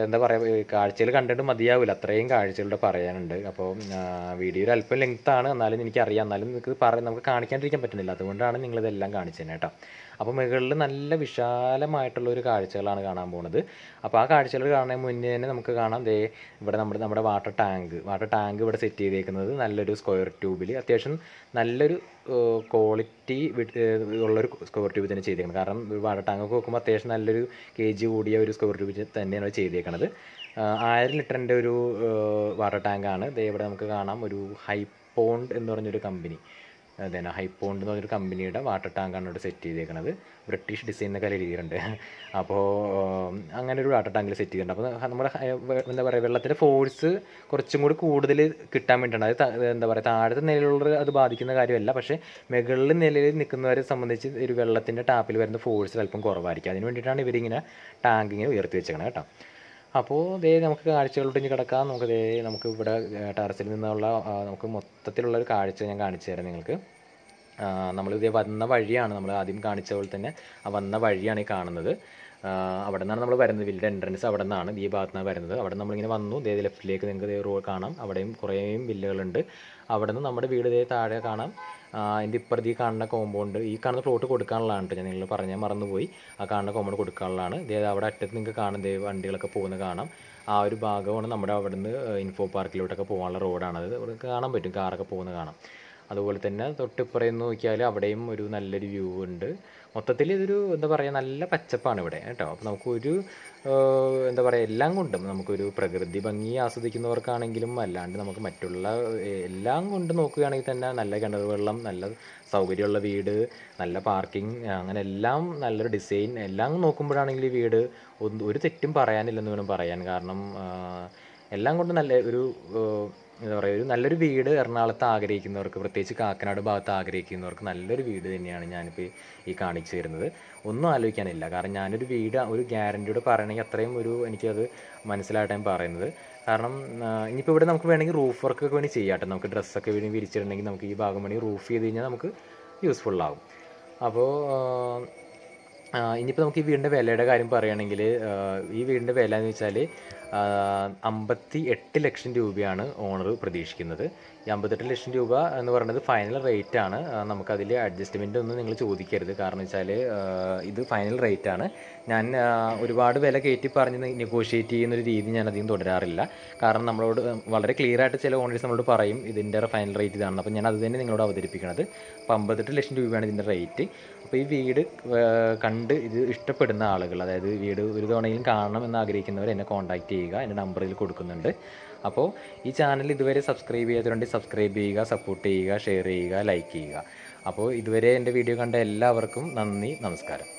എന്താ പറയുക, കാഴ്ചകൾ കണ്ടിട്ട് മതിയാവില്ല, അത്രയും കാഴ്ചകളുടെ പറയാനുണ്ട്. അപ്പോൾ വീഡിയോ ഒരു അല്പം ലെങ്ത്താണ്, എന്നാലും എനിക്കറിയാം, എന്നാലും നമുക്ക് കാണിക്കാണ്ടിരിക്കാൻ പറ്റുന്നില്ല. അതുകൊണ്ടാണ് നിങ്ങളിതെല്ലാം കാണിച്ചു തന്നെ കേട്ടോ. അപ്പോൾ മുകളിൽ നല്ല വിശാലമായിട്ടുള്ള ഒരു കാഴ്ചകളാണ് കാണാൻ പോകുന്നത്. അപ്പോൾ ആ കാഴ്ചകൾ കാണാൻ മുന്നേ തന്നെ നമുക്ക് കാണാം ഇവിടെ നമ്മുടെ വാട്ടർ ടാങ്ക് ഇവിടെ സെറ്റ് ചെയ്തേക്കുന്നത് നല്ലൊരു സ്ക്വയർ ട്യൂബിൽ, അത്യാവശ്യം നല്ലൊരു ക്വാളിറ്റി ഉള്ളൊരു സ്ക്വയർ ട്യൂബ് തന്നെ ചെയ്തേക്കുന്നത്. കാരണം വാട്ടർ ടാങ്കൊക്കെ നോക്കുമ്പോൾ അത്യാവശ്യം നല്ലൊരു kg കൂടിയ ഒരു സ്ക്വയർ ട്യൂബ് തന്നെയാണ് ചെയ്തേക്കുന്നത്. 1000 ലിറ്ററിൻ്റെ ഒരു വാട്ടർ ടാങ്കാണ്. ഇവിടെ നമുക്ക് കാണാം ഒരു ഹൈപ്പോണ്ട് എന്ന് പറഞ്ഞൊരു കമ്പനി, അതന്നെ ഹൈപ്പോണ്ട് എന്ന് പറഞ്ഞൊരു കമ്പനിയുടെ വാട്ടർ ടാങ്കാണ് ഇവിടെ സെറ്റ് ചെയ്തേക്കുന്നത്. ബ്രിട്ടീഷ് ഡിസൈൻ എന്നൊക്കെ എഴുതിയിട്ടുണ്ട്. അപ്പോൾ അങ്ങനെ ഒരു വാട്ടർ ടാങ്കിൽ സെറ്റ് ചെയ്തിട്ടുണ്ട്. അപ്പോൾ നമ്മുടെ എന്താ പറയുക, വെള്ളത്തിൻ്റെ ഫോഴ്സ് കുറച്ചും കൂടി കൂടുതൽ കിട്ടാൻ വേണ്ടിയിട്ടാണ്. അത് എന്താ പറയുക, താഴത്തെ നിലയിലുള്ള അത് ബാധിക്കുന്ന കാര്യമല്ല, പക്ഷേ മുകളിൽ നിലയിൽ നിൽക്കുന്നവരെ സംബന്ധിച്ച് ഒരു വെള്ളത്തിൻ്റെ ടാപ്പിൽ വരുന്ന ഫോഴ്സ് അല്പം കുറവായിരിക്കും. അതിന് വേണ്ടിയിട്ടാണ് ഇവരിങ്ങനെ ടാങ്ക് ഇങ്ങനെ ഉയർത്തി വെച്ചേക്കണം കേട്ടോ. അപ്പോൾ നമുക്ക് കാഴ്ചകളോട്ട് ഇനി കിടക്കാം. നമുക്ക് ഇവിടെ ടെറസിൽ നിന്നുള്ള നമുക്ക് മൊത്തത്തിലുള്ളൊരു കാഴ്ച ഞാൻ കാണിച്ചു തരാം നിങ്ങൾക്ക്. നമ്മളിതേ വന്ന വഴിയാണ്, നമ്മൾ ആദ്യം കാണിച്ച പോലെ തന്നെ ആ വന്ന വഴിയാണ് ഈ കാണുന്നത്. അവിടെ നിന്നാണ് നമ്മൾ വരുന്നത്. വില്ലിൻ്റെ എൻട്രൻസ് അവിടെ നിന്നാണ്, ഈ ഭാഗത്ത് നിന്നാണ് വരുന്നത്. അവിടെ നമ്മളിങ്ങനെ വന്നു, ലെഫ്റ്റിലേക്ക് നിങ്ങൾക്ക് റോഡ് കാണാം, അവിടെയും കുറേ വില്ലകളുണ്ട്. അവിടെ നിന്ന് നമ്മുടെ വീട് താഴെ കാണാം. അതിൻ്റെ ഇപ്പുറത്ത് ഈ കാണുന്ന കോമ്പൗണ്ട്, ഈ കാണുന്ന പ്ലോട്ട് കൊടുക്കാനുള്ളതാണ് കേട്ടോ. ഞാൻ നിങ്ങൾ പറഞ്ഞാൽ മറന്നുപോയി. ആ കാണുന്ന കോമ്പൗണ്ട് കൊടുക്കാനുള്ളതാണ്. അവിടെ അറ്റത്ത് നിങ്ങൾക്ക് കാണാം വണ്ടികളൊക്കെ പോകുന്നത് കാണാം. ആ ഒരു ഭാഗമാണ് നമ്മുടെ അവിടെ നിന്ന് ഇൻഫോ പാർക്കിലോട്ടൊക്കെ പോകാനുള്ള റോഡാണത്. അവിടെ കാണാൻ പറ്റും, കാറൊക്കെ പോകുന്നത് കാണാം. അതുപോലെ തന്നെ തൊട്ടിപ്പുറം നോക്കിയാൽ അവിടെയും ഒരു നല്ലൊരു വ്യൂ ഉണ്ട്. മൊത്തത്തിൽ ഇതൊരു എന്താ പറയുക, നല്ല പച്ചപ്പാണ് ഇവിടെ കേട്ടോ. അപ്പോൾ നമുക്കൊരു എന്താ പറയുക, എല്ലാം കൊണ്ടും നമുക്കൊരു പ്രകൃതി ഭംഗി ആസ്വദിക്കുന്നവർക്കാണെങ്കിലും അല്ലാണ്ട് നമുക്ക് മറ്റുള്ള എല്ലാം കൊണ്ട് നോക്കുകയാണെങ്കിൽ തന്നെ നല്ല കിണർ വെള്ളം, നല്ല സൗകര്യമുള്ള വീട്, നല്ല പാർക്കിംഗ്, അങ്ങനെ എല്ലാം നല്ലൊരു ഡിസൈൻ എല്ലാം നോക്കുമ്പോഴാണെങ്കിൽ ഈ വീട് ഒരു തെറ്റും പറയാനില്ലെന്ന് വേണം പറയാൻ. കാരണം എല്ലാം കൊണ്ട് നല്ല ഒരു എന്താ പറയുക, ഒരു നല്ലൊരു വീട് എറണാകുളത്ത് ആഗ്രഹിക്കുന്നവർക്ക്, പ്രത്യേകിച്ച് കാക്കനാട് ഭാഗത്ത് ആഗ്രഹിക്കുന്നവർക്ക് നല്ലൊരു വീട് തന്നെയാണ് ഞാനിപ്പോൾ ഈ കാണിച്ചു തരുന്നത്. ഒന്നും ആലോചിക്കാനില്ല. കാരണം ഞാനൊരു വീട് ഒരു ഗ്യാരൻറ്റിയോട് പറയണമെങ്കിൽ അത്രയും എനിക്കത് മനസ്സിലായിട്ട് ഞാൻ പറയുന്നത്. കാരണം ഇനിയിപ്പോൾ ഇവിടെ നമുക്ക് വേണമെങ്കിൽ റൂഫ് വർക്കൊക്കെ വേണ്ടി ചെയ്യാം കേട്ടോ. നമുക്ക് ഡ്രസ്സൊക്കെ വേണ്ടി വിരിച്ചിട്ടുണ്ടെങ്കിൽ നമുക്ക് ഈ ഭാഗം വേണമെങ്കിൽ റൂഫ് ചെയ്ത് കഴിഞ്ഞാൽ നമുക്ക് യൂസ്ഫുള്ളാകും. അപ്പോൾ ഇനിയിപ്പോൾ നമുക്ക് ഈ വീടിൻ്റെ വിലയുടെ കാര്യം പറയുകയാണെങ്കിൽ, ഈ വീടിൻ്റെ വില എന്ന് വെച്ചാൽ 58 ലക്ഷം രൂപയാണ് ഓണർ പ്രതീക്ഷിക്കുന്നത്. ഈ 58 ലക്ഷം രൂപ എന്ന് പറയുന്നത് ഫൈനൽ റേറ്റാണ്. നമുക്കതിൽ അഡ്ജസ്റ്റ്മെൻ്റ് ഒന്നും നിങ്ങൾ ചോദിക്കരുത്. കാരണം വെച്ചാൽ ഇത് ഫൈനൽ റേറ്റാണ്. ഞാൻ ഒരുപാട് വില കയറ്റി പറഞ്ഞ് നെഗോഷിയേറ്റ് ചെയ്യുന്നൊരു രീതി ഞാൻ അധികം തുടരാറില്ല. കാരണം നമ്മളോട് വളരെ ക്ലിയറായിട്ട് ചില ഓണേഴ്സ് നമ്മളോട് പറയും ഇതിൻ്റെ ഫൈനൽ റേറ്റ് ഇതാണ്. അപ്പോൾ ഞാൻ അത് തന്നെ നിങ്ങളോട് അവതരിപ്പിക്കുന്നത്. അപ്പോൾ 58 ലക്ഷം രൂപയാണ് ഇതിൻ്റെ റേറ്റ്. അപ്പോൾ ഈ വീട് കണ്ട് ഇത് ഇഷ്ടപ്പെടുന്ന ആളുകൾ, അതായത് വീട് ഒരു തവണയും കാണണം എന്ന് ആഗ്രഹിക്കുന്നവർ എന്നെ കോൺടാക്റ്റ് ചെയ്യുക. എൻ്റെ നമ്പറിൽ കൊടുക്കുന്നുണ്ട്. അപ്പോൾ ഈ ചാനൽ ഇതുവരെ സബ്സ്ക്രൈബ് ചെയ്യാത്തതുകൊണ്ട് സബ്സ്ക്രൈബ് ചെയ്യുക, സപ്പോർട്ട് ചെയ്യുക, ഷെയർ ചെയ്യുക, ലൈക്ക് ചെയ്യുക. അപ്പോൾ ഇതുവരെ എൻ്റെ വീഡിയോ കണ്ട എല്ലാവർക്കും നന്ദി, നമസ്കാരം.